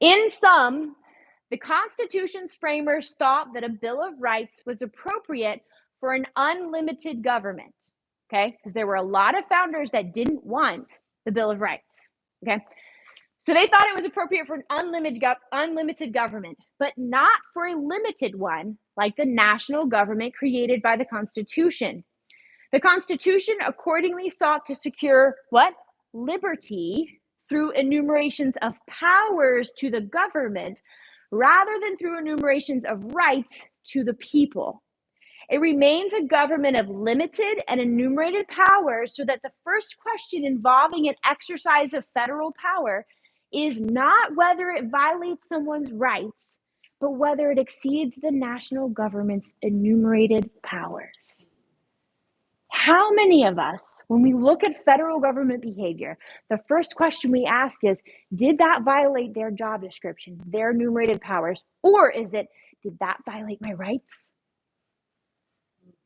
In sum, the Constitution's framers thought that a Bill of Rights was appropriate for an unlimited government, okay? Because there were a lot of founders that didn't want the Bill of Rights, okay? So they thought it was appropriate for an unlimited government, but not for a limited one like the national government created by the Constitution. The Constitution accordingly sought to secure what? Liberty through enumerations of powers to the government rather than through enumerations of rights to the people. It remains a government of limited and enumerated powers so that the first question involving an exercise of federal power is not whether it violates someone's rights, but whether it exceeds the national government's enumerated powers. How many of us, when we look at federal government behavior, the first question we ask is, did that violate their job description, their enumerated powers, or is it, did that violate my rights?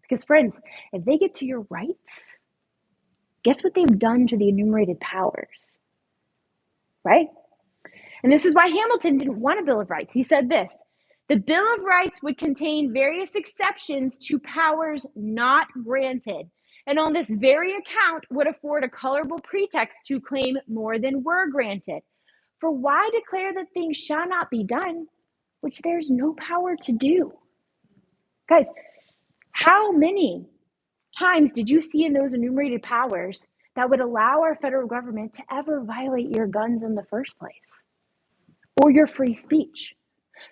Because friends, if they get to your rights, guess what they've done to the enumerated powers, right? And this is why Hamilton didn't want a Bill of Rights. He said this, the Bill of Rights would contain various exceptions to powers not granted, and on this very account would afford a colorable pretext to claim more than were granted. For why declare that things shall not be done, which there's no power to do? Guys, how many times did you see in those enumerated powers that would allow our federal government to ever violate your guns in the first place or your free speech?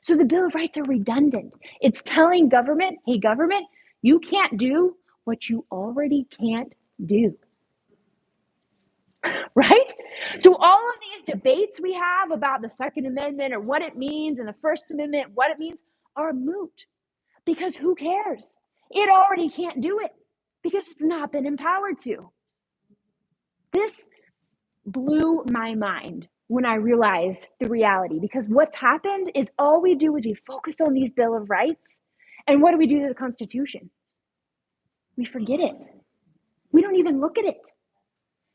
So the Bill of Rights are redundant. It's telling government, hey, government, you can't do what you already can't do. Right? So all of these debates we have about the Second Amendment or what it means and the First Amendment, what it means, are moot. Because who cares? It already can't do it because it's not been empowered to. This blew my mind when I realized the reality, because what's happened is all we do is we focused on these Bill of Rights, and what do we do to the Constitution? We forget it. We don't even look at it.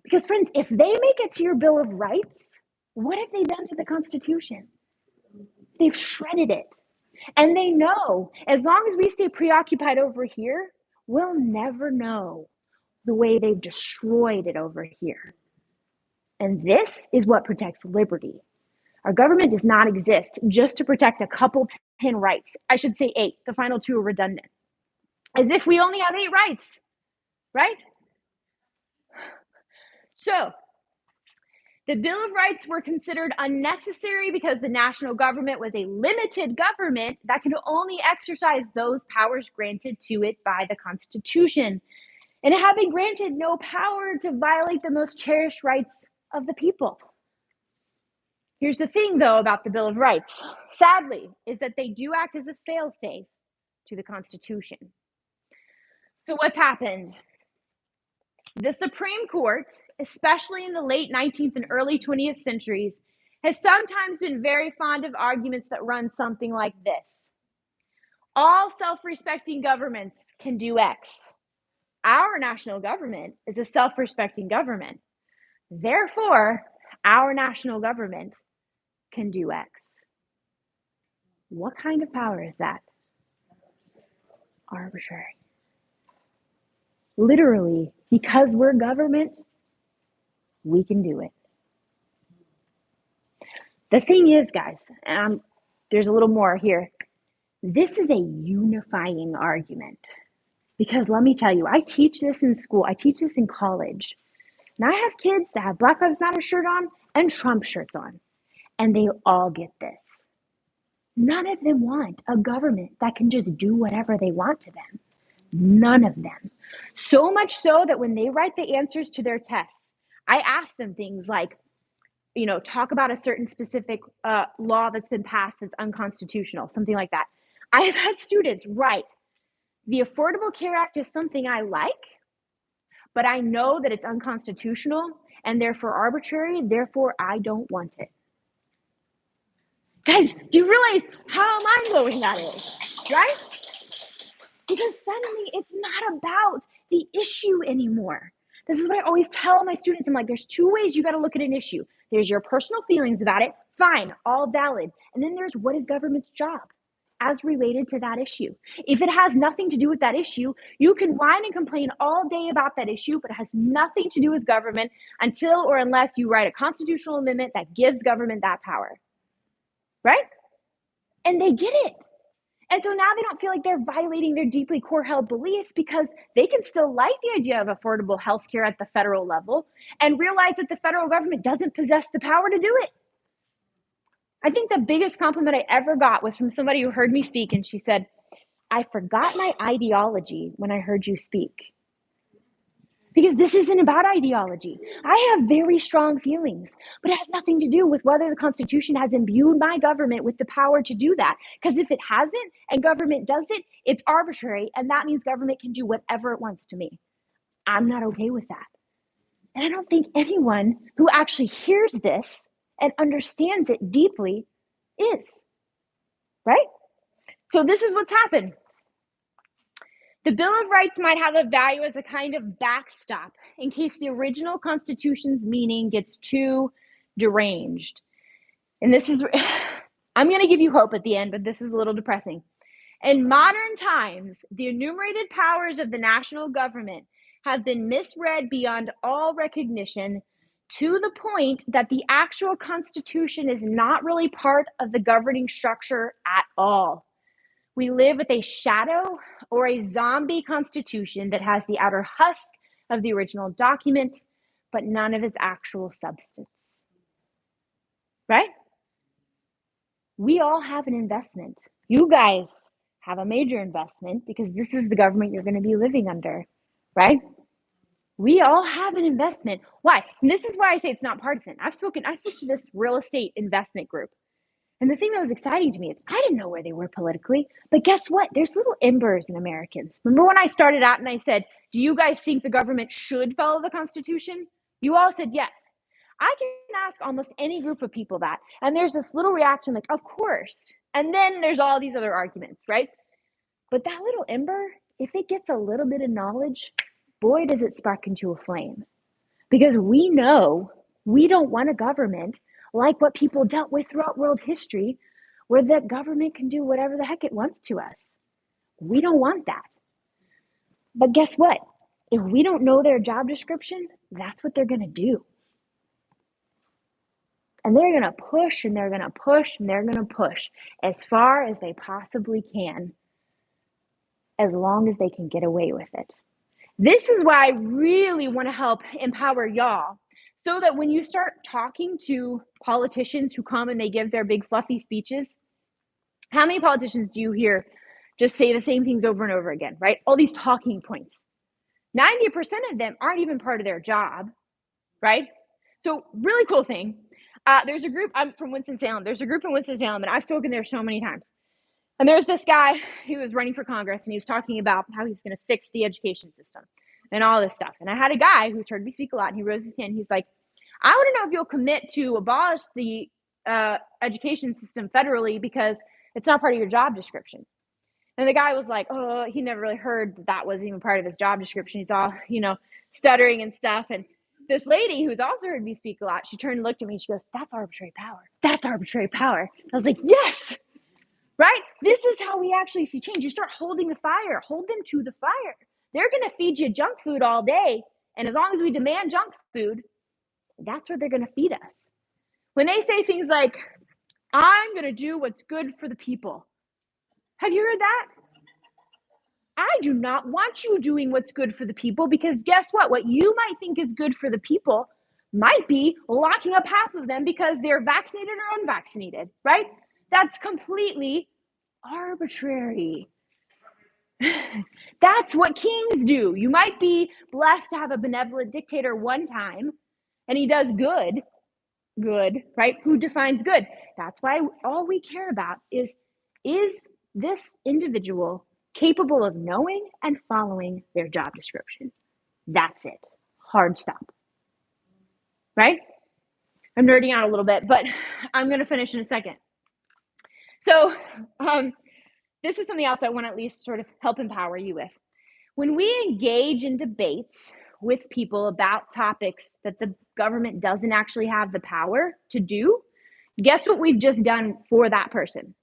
Because friends, if they make it to your Bill of Rights, what have they done to the Constitution? They've shredded it. And they know, as long as we stay preoccupied over here, we'll never know the way they've destroyed it over here. And this is what protects liberty. Our government does not exist just to protect a couple 10 rights. I should say 8. The final 2 are redundant. As if we only have 8 rights, right? So, the Bill of Rights were considered unnecessary because the national government was a limited government that could only exercise those powers granted to it by the Constitution. And it had been granted no power to violate the most cherished rights of the people. Here's the thing, though, about the Bill of Rights, sadly, is that they do act as a fail-safe to the Constitution. So what's happened? The Supreme Court, especially in the late 19th and early 20th centuries, has sometimes been very fond of arguments that run something like this. All self-respecting governments can do X. Our national government is a self-respecting government. Therefore, our national government can do X. What kind of power is that? Arbitrary. Literally, because we're government, we can do it. The thing is, guys, there's a little more here. This is a unifying argument. Because let me tell you, I teach this in school. I teach this in college. And I have kids that have Black Lives Matter shirt on and Trump shirts on. And they all get this. None of them want a government that can just do whatever they want to them. None of them. So much so that when they write the answers to their tests, I ask them things like, talk about a certain specific law that's been passed that's unconstitutional, something like that. I have had students write, the Affordable Care Act is something I like, but I know that it's unconstitutional and therefore arbitrary, therefore I don't want it. Guys, do you realize how mind-blowing that is, right? Because suddenly it's not about the issue anymore. This is what I always tell my students. I'm like, there's 2 ways you got to look at an issue. There's your personal feelings about it, fine, all valid. And then there's what is government's job as related to that issue. If it has nothing to do with that issue, you can whine and complain all day about that issue, but it has nothing to do with government until or unless you write a constitutional amendment that gives government that power. Right? And they get it. And so now they don't feel like they're violating their deeply core held beliefs because they can still like the idea of affordable health care at the federal level and realize that the federal government doesn't possess the power to do it. I think the biggest compliment I ever got was from somebody who heard me speak, and she said, I forgot my ideology when I heard you speak. Because this isn't about ideology. I have very strong feelings, but it has nothing to do with whether the Constitution has imbued my government with the power to do that. Because if it hasn't and government does it, it's arbitrary, and that means government can do whatever it wants to me. I'm not okay with that. And I don't think anyone who actually hears this and understands it deeply is, right? So this is what's happened. The Bill of Rights might have a value as a kind of backstop in case the original Constitution's meaning gets too deranged. And this is, I'm going to give you hope at the end, but this is a little depressing. In modern times, the enumerated powers of the national government have been misread beyond all recognition to the point that the actual Constitution is not really part of the governing structure at all. We live with a shadow or a zombie constitution that has the outer husk of the original document, but none of its actual substance. Right? We all have an investment. You guys have a major investment because this is the government you're going to be living under, right? We all have an investment. Why? And this is why I say it's not partisan. I spoke to this real estate investment group. And the thing that was exciting to me is I didn't know where they were politically, but guess what? There's little embers in Americans. Remember when I started out and I said, do you guys think the government should follow the Constitution? You all said yes. I can ask almost any group of people that, and there's this little reaction like, of course. And then there's all these other arguments, right? But that little ember, if it gets a little bit of knowledge, boy, does it spark into a flame. Because we know we don't want a government like what people dealt with throughout world history, where the government can do whatever the heck it wants to us. We don't want that. But guess what? If we don't know their job description, that's what they're going to do. And they're going to push and they're going to push and they're going to push as far as they possibly can, as long as they can get away with it. This is why I really want to help empower y'all, so that when you start talking to politicians who come and they give their big fluffy speeches, how many politicians do you hear just say the same things over and over again, right? All these talking points. 90% of them aren't even part of their job, right? So really cool thing. There's a group, I'm from Winston-Salem. There's a group in Winston-Salem, and I've spoken there so many times. And there's this guy who was running for Congress, and he was talking about how he was going to fix the education system and all this stuff. And I had a guy who's heard me speak a lot, and he rose his hand. He's like, I want to know if you'll commit to abolish the education system federally because it's not part of your job description. And the guy was like, oh, he never really heard that was even part of his job description. He's all, stuttering and stuff. And this lady who's also heard me speak a lot, she turned and looked at me and she goes, that's arbitrary power. That's arbitrary power. I was like, yes, right? This is how we actually see change. You start holding the fire, hold them to the fire. They're going to feed you junk food all day. And as long as we demand junk food, that's what they're going to feed us. When they say things like, I'm going to do what's good for the people. Have you heard that? I do not want you doing what's good for the people, because guess what? What you might think is good for the people might be locking up half of them because they're vaccinated or unvaccinated, right? That's completely arbitrary. That's what kings do. You might be blessed to have a benevolent dictator one time, and he does good, right? Who defines good? That's why all we care about is this individual capable of knowing and following their job description? That's it. Hard stop. Right? I'm nerding out a little bit, but I'm going to finish in a second. So this is something else I want to at least sort of help empower you with. When we engage in debates with people about topics that the government doesn't actually have the power to do, guess what we've just done for that person?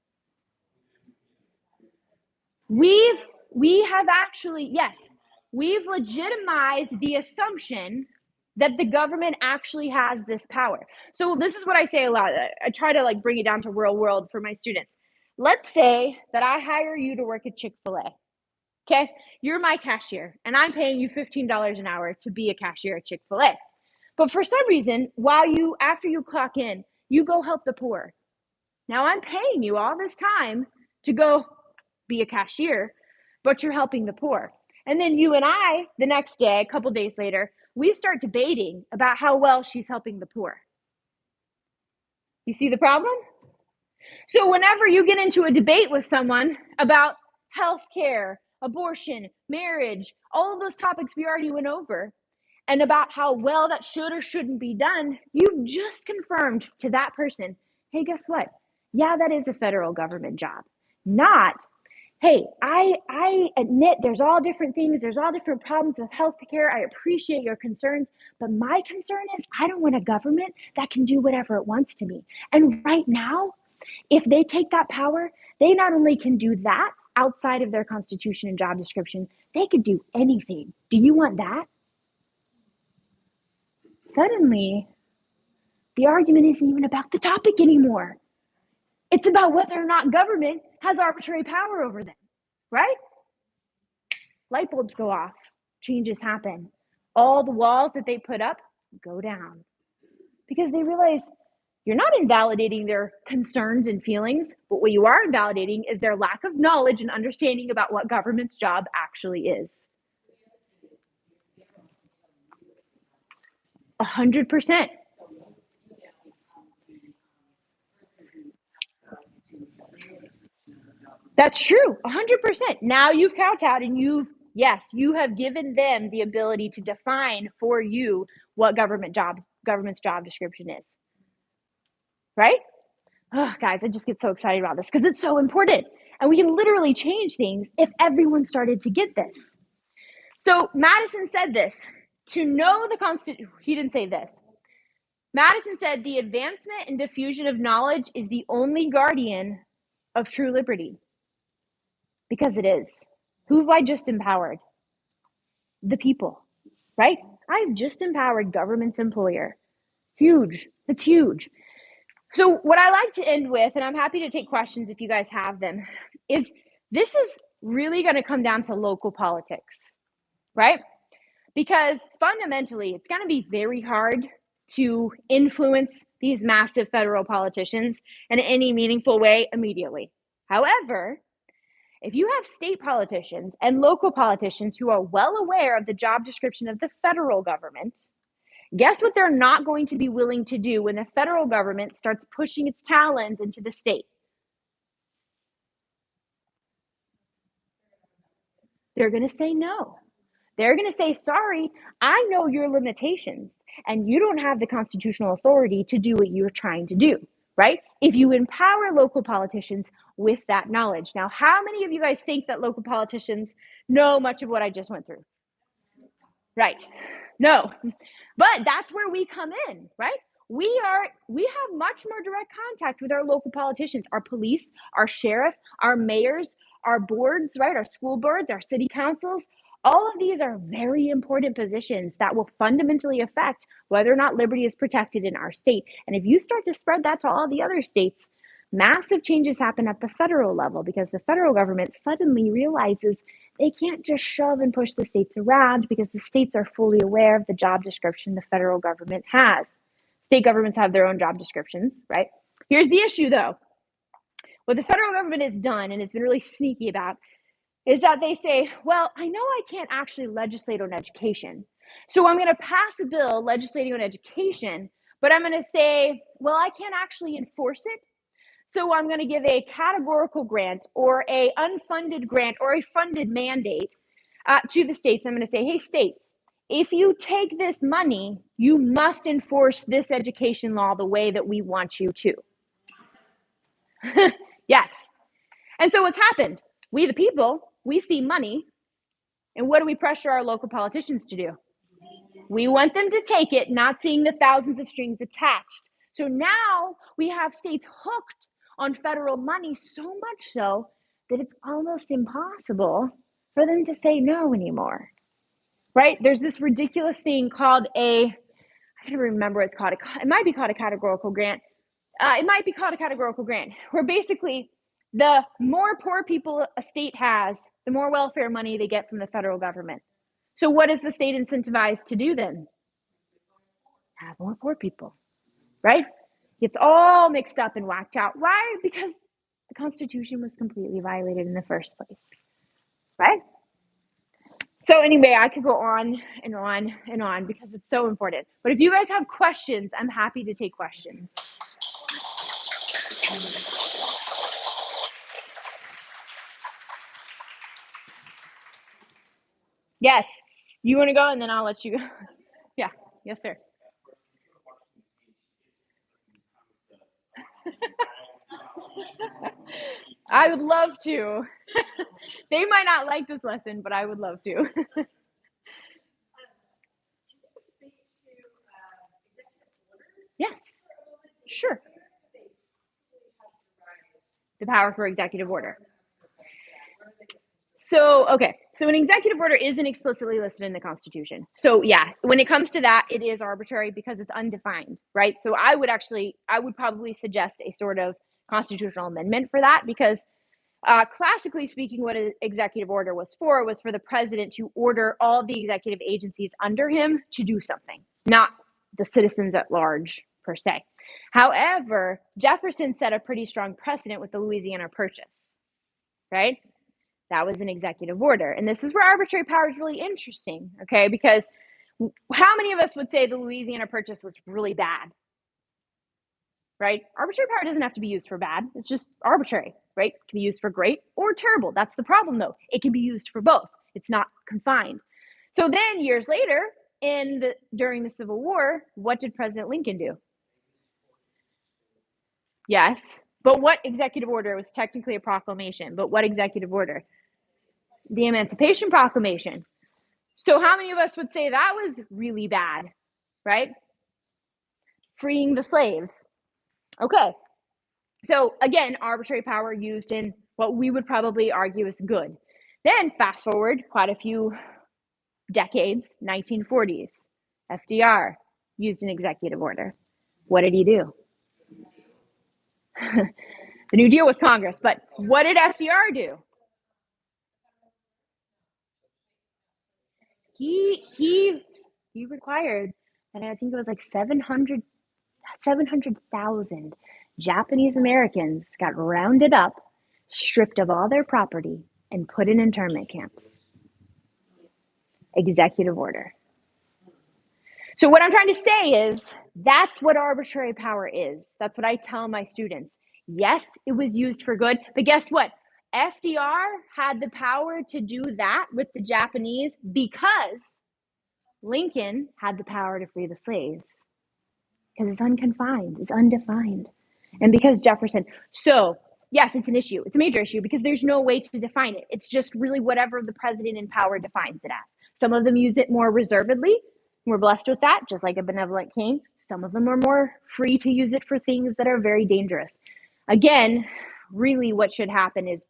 We have actually, yes, we've legitimized the assumption that the government actually has this power. So this is what I say a lot. I try to bring it down to real world for my students. Let's say that I hire you to work at Chick-fil-A. Okay, you're my cashier, and I'm paying you $15 an hour to be a cashier at Chick-fil-A. But for some reason, after you clock in, you go help the poor. Now I'm paying you all this time to go be a cashier, but you're helping the poor. And then you and I, the next day, a couple days later, we start debating about how well she's helping the poor. You see the problem? So whenever you get into a debate with someone about healthcare, abortion, marriage, all of those topics we already went over, and about how well that should or shouldn't be done, you've just confirmed to that person, hey, guess what? Yeah, that is a federal government job. Not, hey, I admit there's all different things, there's all different problems with healthcare. I appreciate your concerns, but my concern is I don't want a government that can do whatever it wants to me. And right now, if they take that power, they not only can do that outside of their constitution and job description, they could do anything. Do you want that? Suddenly, the argument isn't even about the topic anymore. It's about whether or not government has arbitrary power over them, right? Light bulbs go off, changes happen. All the walls that they put up go down because they realize you're not invalidating their concerns and feelings, but what you are invalidating is their lack of knowledge and understanding about what government's job actually is. 100%. That's true, 100%. Now you've kowtowed and you have given them the ability to define for you what government jobs government's job description is. Right? Oh, guys, I just get so excited about this because it's so important. And we can literally change things if everyone started to get this. So Madison said this, to know the Constitution, he didn't say this. Madison said the advancement and diffusion of knowledge is the only guardian of true liberty. Because it is. Who have I just empowered? The people, right? I've just empowered government's employer. Huge. It's huge. So what I like to end with, and I'm happy to take questions if you guys have them, is this is really going to come down to local politics, right? Because fundamentally, it's going to be very hard to influence these massive federal politicians in any meaningful way immediately. However, if you have state politicians and local politicians who are well aware of the job description of the federal government, guess what they're not going to be willing to do when the federal government starts pushing its talons into the state? They're going to say no. They're going to say, sorry, I know your limitations, and you don't have the constitutional authority to do what you're trying to do, right? If you empower local politicians with that knowledge. Now, how many of you guys think that local politicians know much of what I just went through? Right. No. But that's where we come in, right? We have much more direct contact with our local politicians, our police, our sheriff, our mayors, our boards, right? Our school boards, our city councils. All of these are very important positions that will fundamentally affect whether or not liberty is protected in our state. And if you start to spread that to all the other states, massive changes happen at the federal level because the federal government suddenly realizes they can't just shove and push the states around because the states are fully aware of the job description the federal government has. State governments have their own job descriptions, right? Here's the issue, though. What the federal government has done, and it's been really sneaky about, is that they say, well, I know I can't actually legislate on education. So I'm going to pass a bill legislating on education, but I'm going to say, well, I can't actually enforce it. So I'm going to give a categorical grant or a unfunded grant or a funded mandate to the states. I'm going to say, hey, states, if you take this money, you must enforce this education law the way that we want you to. Yes. And so what's happened? We, the people, we see money. And what do we pressure our local politicians to do? We want them to take it, not seeing the thousands of strings attached. So now we have states hooked on federal money, so much so that it's almost impossible for them to say no anymore, right? There's this ridiculous thing called I can't remember what it's called. It might be called a categorical grant. It might be called a categorical grant, where basically the more poor people a state has, the more welfare money they get from the federal government. So what is the state incentivized to do then? Have more poor people, right? It's all mixed up and whacked out. Why? Because the Constitution was completely violated in the first place, right? So anyway, I could go on and on and on because it's so important. But if you guys have questions, I'm happy to take questions. Yes, you want to go and then I'll let you go. Yeah, yes, sir. I would love to. They might not like this lesson, but I would love to. Yes, sure. The power for executive order. So, okay. So an executive order isn't explicitly listed in the Constitution. So yeah, when it comes to that, it is arbitrary because it's undefined, right? So I would probably suggest a sort of constitutional amendment for that because classically speaking, what an executive order was for the president to order all the executive agencies under him to do something, not the citizens at large per se. However, Jefferson set a pretty strong precedent with the Louisiana Purchase, right? That was an executive order. And this is where arbitrary power is really interesting, okay? Because how many of us would say the Louisiana Purchase was really bad, right? Arbitrary power doesn't have to be used for bad. It's just arbitrary, right? It can be used for great or terrible. That's the problem, though. It can be used for both. It's not confined. So then years later, during the Civil War, what did President Lincoln do? Yes. But what executive order? It was technically a proclamation, but what executive order? The Emancipation Proclamation. So how many of us would say that was really bad, right? Freeing the slaves. Okay. So again, arbitrary power used in what we would probably argue is good. Then fast forward quite a few decades, 1940s, FDR used an executive order. What did he do? The New Deal with Congress, but what did FDR do? He required, and I think it was like 700,000 Japanese Americans got rounded up, stripped of all their property, and put in internment camps. Executive order. So what I'm trying to say is that's what arbitrary power is. That's what I tell my students. Yes, it was used for good, but guess what? FDR had the power to do that with the Japanese because Lincoln had the power to free the slaves. Because it's unconfined, it's undefined. And because Jefferson, so yes, it's an issue. It's a major issue because there's no way to define it. It's just really whatever the president in power defines it as. Some of them use it more reservedly. We're blessed with that, just like a benevolent king. Some of them are more free to use it for things that are very dangerous. Again, really what should happen is,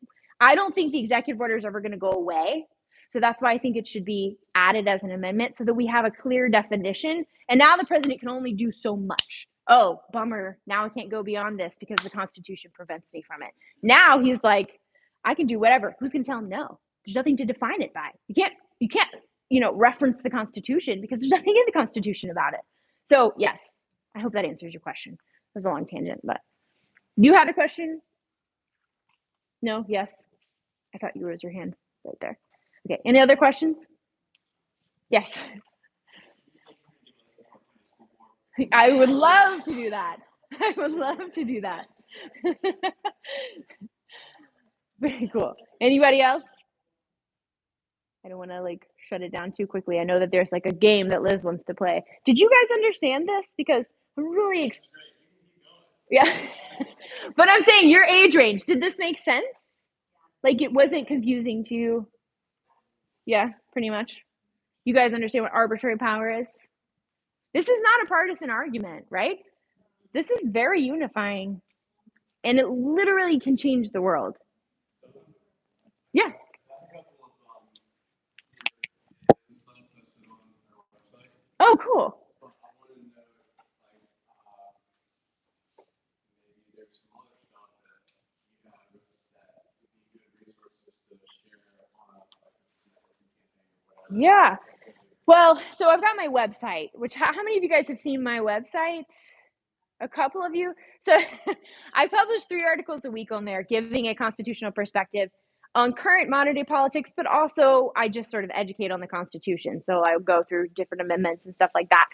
I don't think the executive order is ever going to go away. So that's why I think it should be added as an amendment so that we have a clear definition. And now the president can only do so much. Oh, bummer. Now I can't go beyond this because the Constitution prevents me from it. Now he's like, I can do whatever. Who's going to tell him no? There's nothing to define it by. You can't, reference the Constitution because there's nothing in the Constitution about it. So yes, I hope that answers your question. It was a long tangent, but you had a question? No? Yes? I thought you raised your hand right there. Okay, any other questions? Yes. I would love to do that. I would love to do that. Very cool. Anybody else? I don't want to shut it down too quickly. I know that there's a game that Liz wants to play. Did you guys understand this? Because I'm really, yeah. But I'm saying your age range, did this make sense? It wasn't confusing to you? Yeah, pretty much. You guys understand what arbitrary power is? This is not a partisan argument, right? This is very unifying, and it literally can change the world. Yeah. Oh, cool. Yeah. Well, so I've got my website, which how many of you guys have seen my website? A couple of you. So I publish 3 articles a week on there, giving a constitutional perspective on current modern day politics, but also I just sort of educate on the Constitution. So I go through different amendments and stuff like that.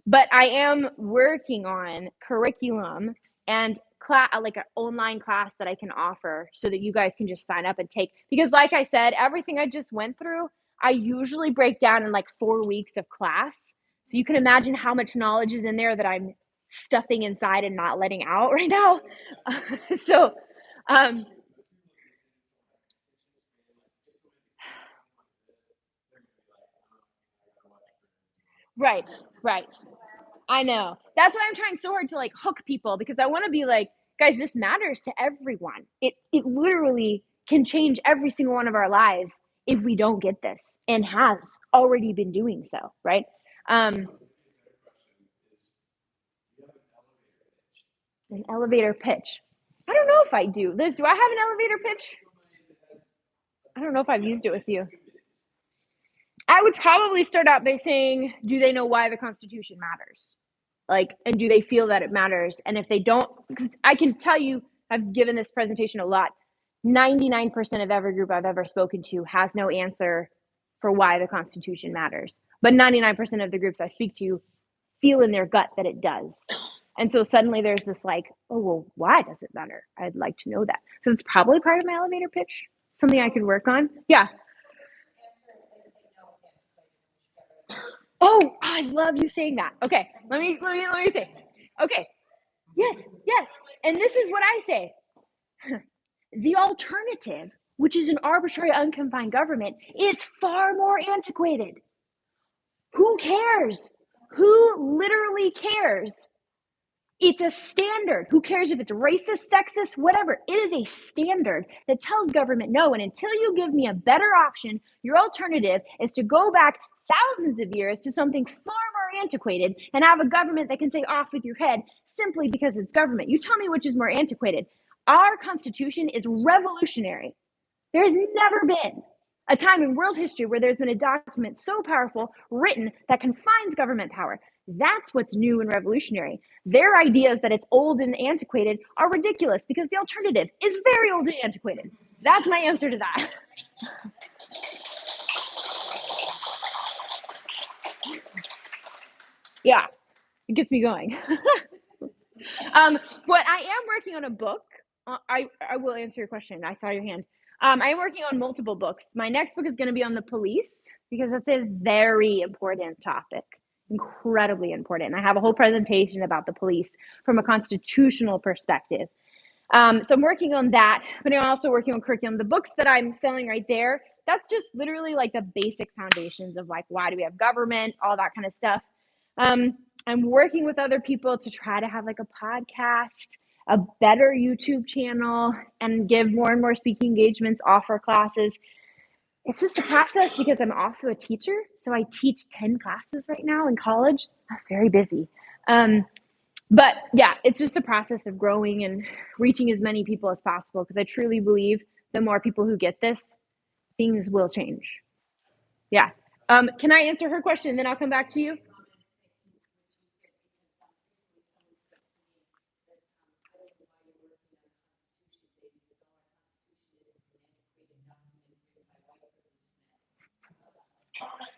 But I am working on curriculum and an online class that I can offer so that you guys can just sign up and take. Because like I said, everything I just went through, I usually break down in 4 weeks of class. So you can imagine how much knowledge is in there that I'm stuffing inside and not letting out right now. Right. I know. That's why I'm trying so hard to hook people, because I want to be guys, this matters to everyone. It literally can change every single one of our lives if we don't get this, and has already been doing so, right? An elevator pitch. I don't know if I do. Liz, do I have an elevator pitch? I don't know if I've used it with you. I would probably start out by saying, do they know why the Constitution matters? And do they feel that it matters? And if they don't, because I can tell you, I've given this presentation a lot. 99% of every group I've ever spoken to has no answer for why the Constitution matters. But 99% of the groups I speak to feel in their gut that it does. And so suddenly there's this oh, well, why does it matter? I'd like to know that. So it's probably part of my elevator pitch, something I could work on. Yeah. Oh, I love you saying that. Okay, let me say. Okay, yes, yes. And this is what I say. The alternative, which is an arbitrary, unconfined government, is far more antiquated. Who cares? Who literally cares? It's a standard. Who cares if it's racist, sexist, whatever? It is a standard that tells government no. And until you give me a better option, your alternative is to go back thousands of years to something far more antiquated and have a government that can say off with your head simply because it's government. You tell me which is more antiquated. Our Constitution is revolutionary. There has never been a time in world history where there's been a document so powerful written that confines government power. That's what's new and revolutionary. Their ideas that it's old and antiquated are ridiculous because the alternative is very old and antiquated. That's my answer to that. Yeah, it gets me going. But I am working on a book. I will answer your question. I saw your hand. I am working on multiple books. My next book is going to be on the police because it's a very important topic, incredibly important. And I have a whole presentation about the police from a constitutional perspective. So I'm working on that, but I'm also working on curriculum. The books that I'm selling right there, that's just literally like the basic foundations of like, why do we have government, all that kind of stuff. I'm working with other people to try to have like a podcast, a better YouTube channel, and give more and more speaking engagements, offer classes. It's just a process because I'm also a teacher. So I teach 10 classes right now in college. That's very busy. But yeah, it's just a process of growing and reaching as many people as possible because I truly believe the more people who get this, things will change. Yeah. Can I answer her question and then I'll come back to you?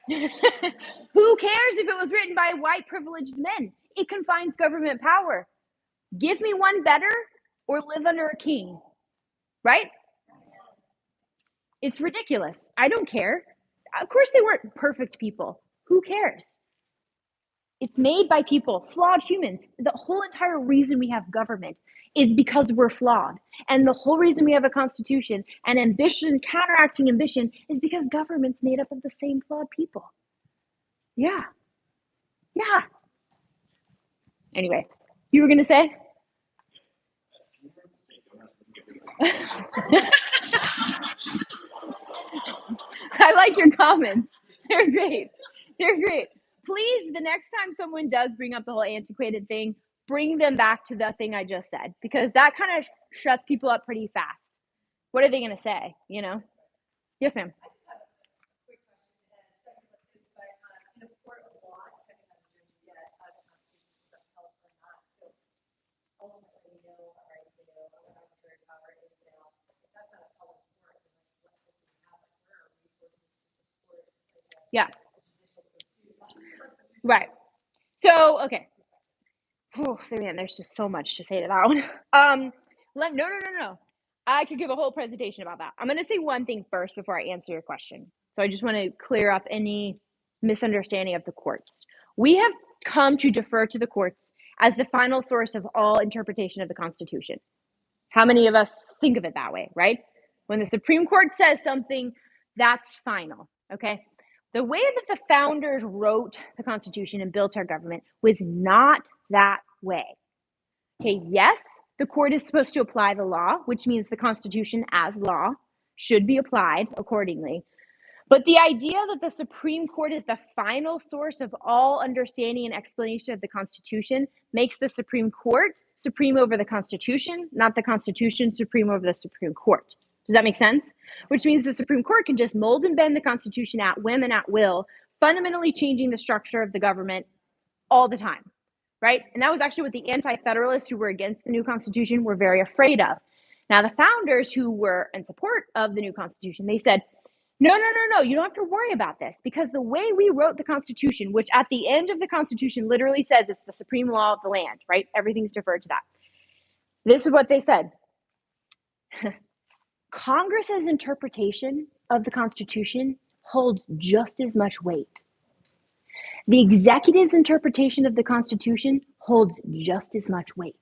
Who cares if it was written by white privileged men? It confines government power. Give me one better or live under a king, right? It's ridiculous. I don't care. Of course, they weren't perfect people. Who cares? It's made by people, flawed humans. The whole entire reason we have government is because we're flawed. And the whole reason we have a constitution and ambition, counteracting ambition, is because government's made up of the same flawed people. Yeah. Yeah. Anyway, you were going to say? I like your comments. They're great. They're great. Please, the next time someone does bring up the whole antiquated thing, bring them back to the thing I just said, because that kind of shuts people up pretty fast. What are they going to say? You know? Yes, ma'am. Yeah. Right. So, okay. Oh, man, there's just so much to say to that one. No. I could give a whole presentation about that. I'm going to say one thing first before I answer your question. So I just want to clear up any misunderstanding of the courts. We have come to defer to the courts as the final source of all interpretation of the Constitution. How many of us think of it that way, right? When the Supreme Court says something, that's final, okay? The way that the founders wrote the Constitution and built our government was not that way. Okay, yes, the court is supposed to apply the law, which means the Constitution as law should be applied accordingly. But the idea that the Supreme Court is the final source of all understanding and explanation of the Constitution makes the Supreme Court supreme over the Constitution, not the Constitution supreme over the Supreme Court. Does that make sense? Which means the Supreme Court can just mold and bend the Constitution at whim and at will, fundamentally changing the structure of the government all the time, right? And that was actually what the anti-federalists who were against the new Constitution were very afraid of. Now, the founders who were in support of the new Constitution, they said, no, you don't have to worry about this because the way we wrote the Constitution, which at the end of the Constitution literally says it's the supreme law of the land, right? Everything's deferred to that. This is what they said. Congress's interpretation of the Constitution holds just as much weight. The executive's interpretation of the Constitution holds just as much weight.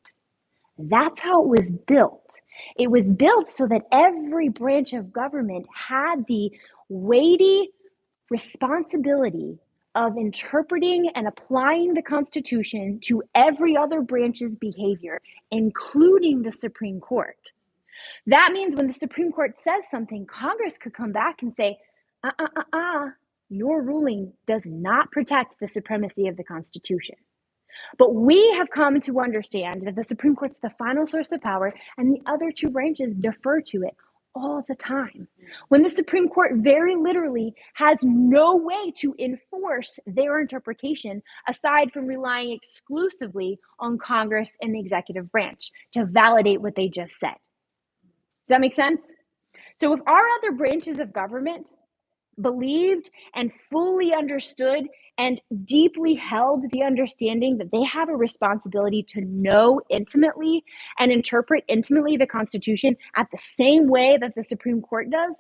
That's how it was built. It was built so that every branch of government had the weighty responsibility of interpreting and applying the Constitution to every other branch's behavior, including the Supreme Court. That means when the Supreme Court says something, Congress could come back and say, your ruling does not protect the supremacy of the Constitution. But we have come to understand that the Supreme Court's the final source of power, and the other two branches defer to it all the time. When the Supreme Court very literally has no way to enforce their interpretation aside from relying exclusively on Congress and the executive branch to validate what they just said. Does that make sense? So if our other branches of government believed and fully understood and deeply held the understanding that they have a responsibility to know intimately and interpret intimately the Constitution at the same way that the Supreme Court does,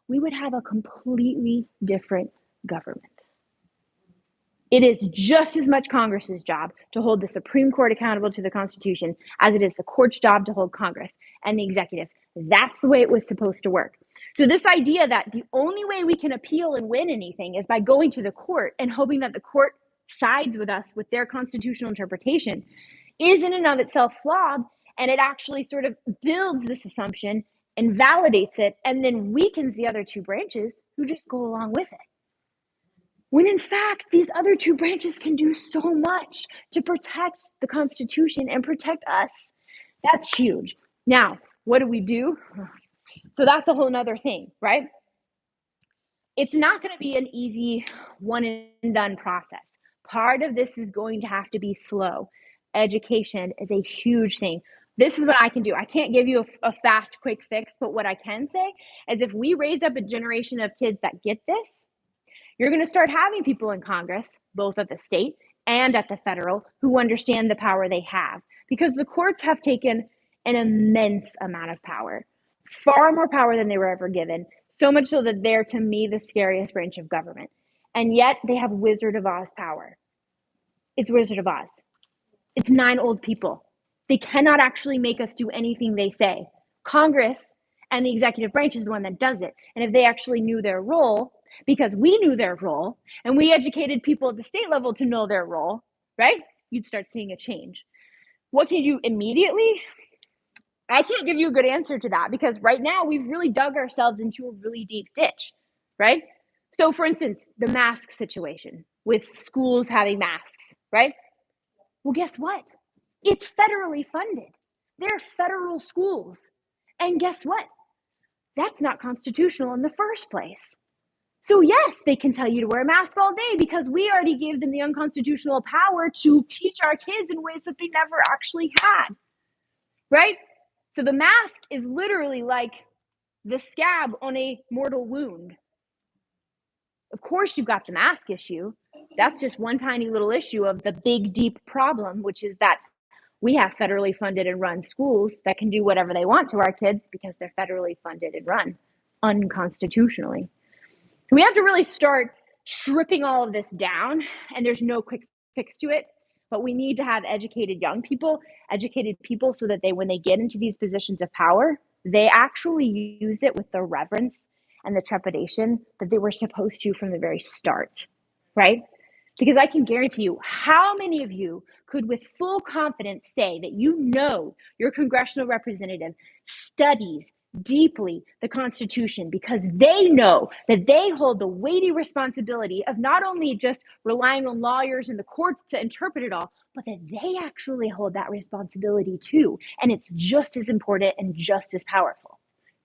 we would have a completely different government. It is just as much Congress's job to hold the Supreme Court accountable to the Constitution as it is the court's job to hold Congress and the executive. That's the way it was supposed to work. So this idea that the only way we can appeal and win anything is by going to the court and hoping that the court sides with us with their constitutional interpretation is in and of itself flawed, and it actually sort of builds this assumption and validates it and then weakens the other two branches who just go along with it. When in fact, these other two branches can do so much to protect the Constitution and protect us. That's huge. Now, what do? So that's a whole nother thing, right? It's not going to be an easy one and done process. Part of this is going to have to be slow. Education is a huge thing. This is what I can do. I can't give you a fast, quick fix, but what I can say is if we raise up a generation of kids that get this, you're going to start having people in Congress, both at the state and at the federal, who understand the power they have. Because the courts have taken an immense amount of power, far more power than they were ever given, so much so that they're, to me, the scariest branch of government. And yet they have Wizard of Oz power. It's Wizard of Oz. It's 9 old people. They cannot actually make us do anything they say. Congress and the executive branch is the one that does it. And if they actually knew their role, because we knew their role, and we educated people at the state level to know their role, right? You'd start seeing a change. What can you do immediately? I can't give you a good answer to that because right now we've really dug ourselves into a really deep ditch, right? So for instance, the mask situation with schools having masks, right? Well, guess what? It's federally funded. They're federal schools. And guess what? That's not constitutional in the first place. So yes, they can tell you to wear a mask all day because we already gave them the unconstitutional power to teach our kids in ways that they never actually had, right? So the mask is literally like the scab on a mortal wound. Of course, you've got the mask issue. That's just one tiny little issue of the big, deep problem, which is that we have federally funded and run schools that can do whatever they want to our kids because they're federally funded and run unconstitutionally. We have to really start stripping all of this down, and there's no quick fix to it. But we need to have educated young people, educated people so that when they get into these positions of power, they actually use it with the reverence and the trepidation that they were supposed to from the very start, right? Because I can guarantee you, how many of you could with full confidence say that you know your congressional representative studies deeply the Constitution because they know that they hold the weighty responsibility of not only just relying on lawyers and the courts to interpret it all, but that they actually hold that responsibility too. And it's just as important and just as powerful.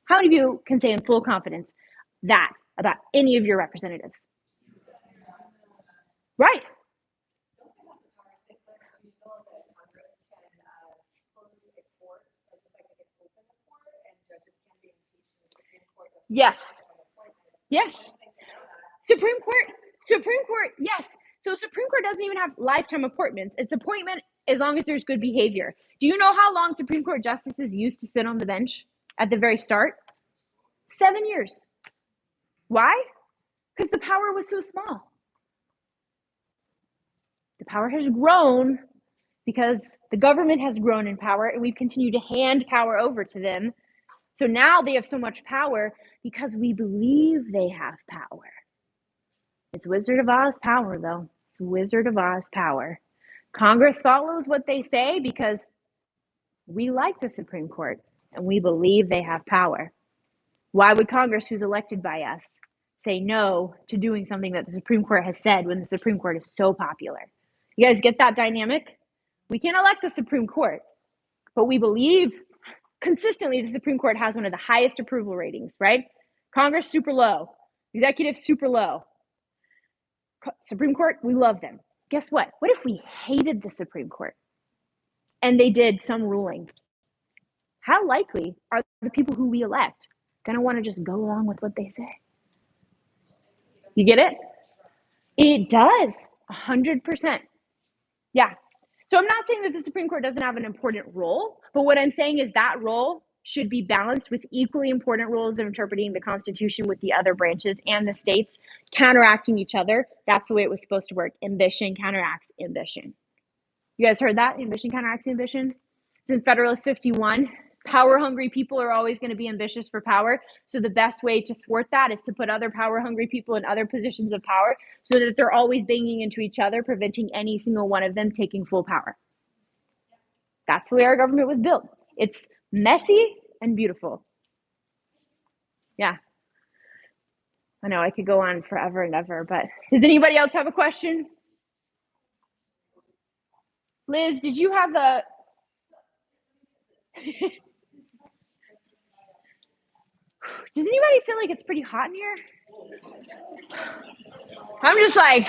How many of you can say in full confidence that about any of your representatives? Right. Yes. Yes. Supreme Court, yes. So Supreme Court doesn't even have lifetime appointments. It's appointment as long as there's good behavior. Do you know how long Supreme Court justices used to sit on the bench at the very start? 7 years. Why? Because the power was so small. The power has grown because the government has grown in power and we've continued to hand power over to them. So now they have so much power because we believe they have power. It's Wizard of Oz power, though. It's Wizard of Oz power. Congress follows what they say because we like the Supreme Court and we believe they have power. Why would Congress, who's elected by us, say no to doing something that the Supreme Court has said when the Supreme Court is so popular? You guys get that dynamic? We can't elect the Supreme Court, but we believe consistently the Supreme Court has one of the highest approval ratings, right? Congress, super low. Executive, super low. Supreme Court, we love them. Guess what? What if we hated the Supreme Court and they did some ruling? How likely are the people who we elect going to want to just go along with what they say? You get it? It does. 100%. Yeah. So I'm not saying that the Supreme Court doesn't have an important role, but what I'm saying is that role should be balanced with equally important roles of interpreting the Constitution with the other branches and the states counteracting each other. That's the way it was supposed to work. Ambition counteracts ambition. You guys heard that? Ambition counteracts ambition? It's in Federalist 51. Power-hungry people are always going to be ambitious for power. So the best way to thwart that is to put other power-hungry people in other positions of power so that they're always banging into each other, preventing any single one of them taking full power. That's the way our government was built. It's messy and beautiful. Yeah. I know I could go on forever and ever, but does anybody else have a question? Liz, did you have the... Does anybody feel like it's pretty hot in here? I'm just like,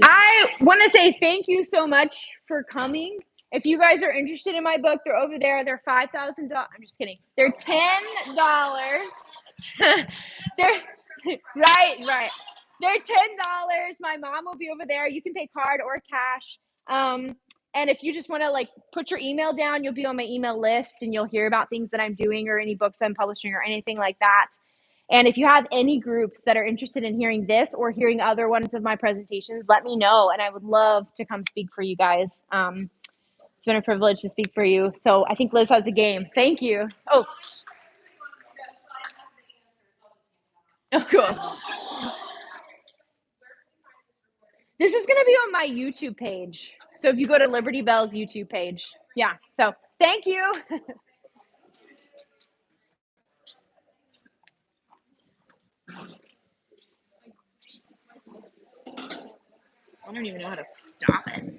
I want to say thank you so much for coming. If you guys are interested in my book, they're over there. They're $5,000. I'm just kidding. They're $10. They're right. They're $10. My mom will be over there. You can pay card or cash. And if you just want to like put your email down, you'll be on my email list and you'll hear about things that I'm doing or any books I'm publishing or anything like that. And if you have any groups that are interested in hearing this or hearing other ones of my presentations, let me know. And I would love to come speak for you guys. It's been a privilege to speak for you. So I think Liz has a game. Thank you. Oh, cool. This is going to be on my YouTube page. So if you go to Liberty Bell's YouTube page. Yeah. So thank you. I don't even know how to stop it.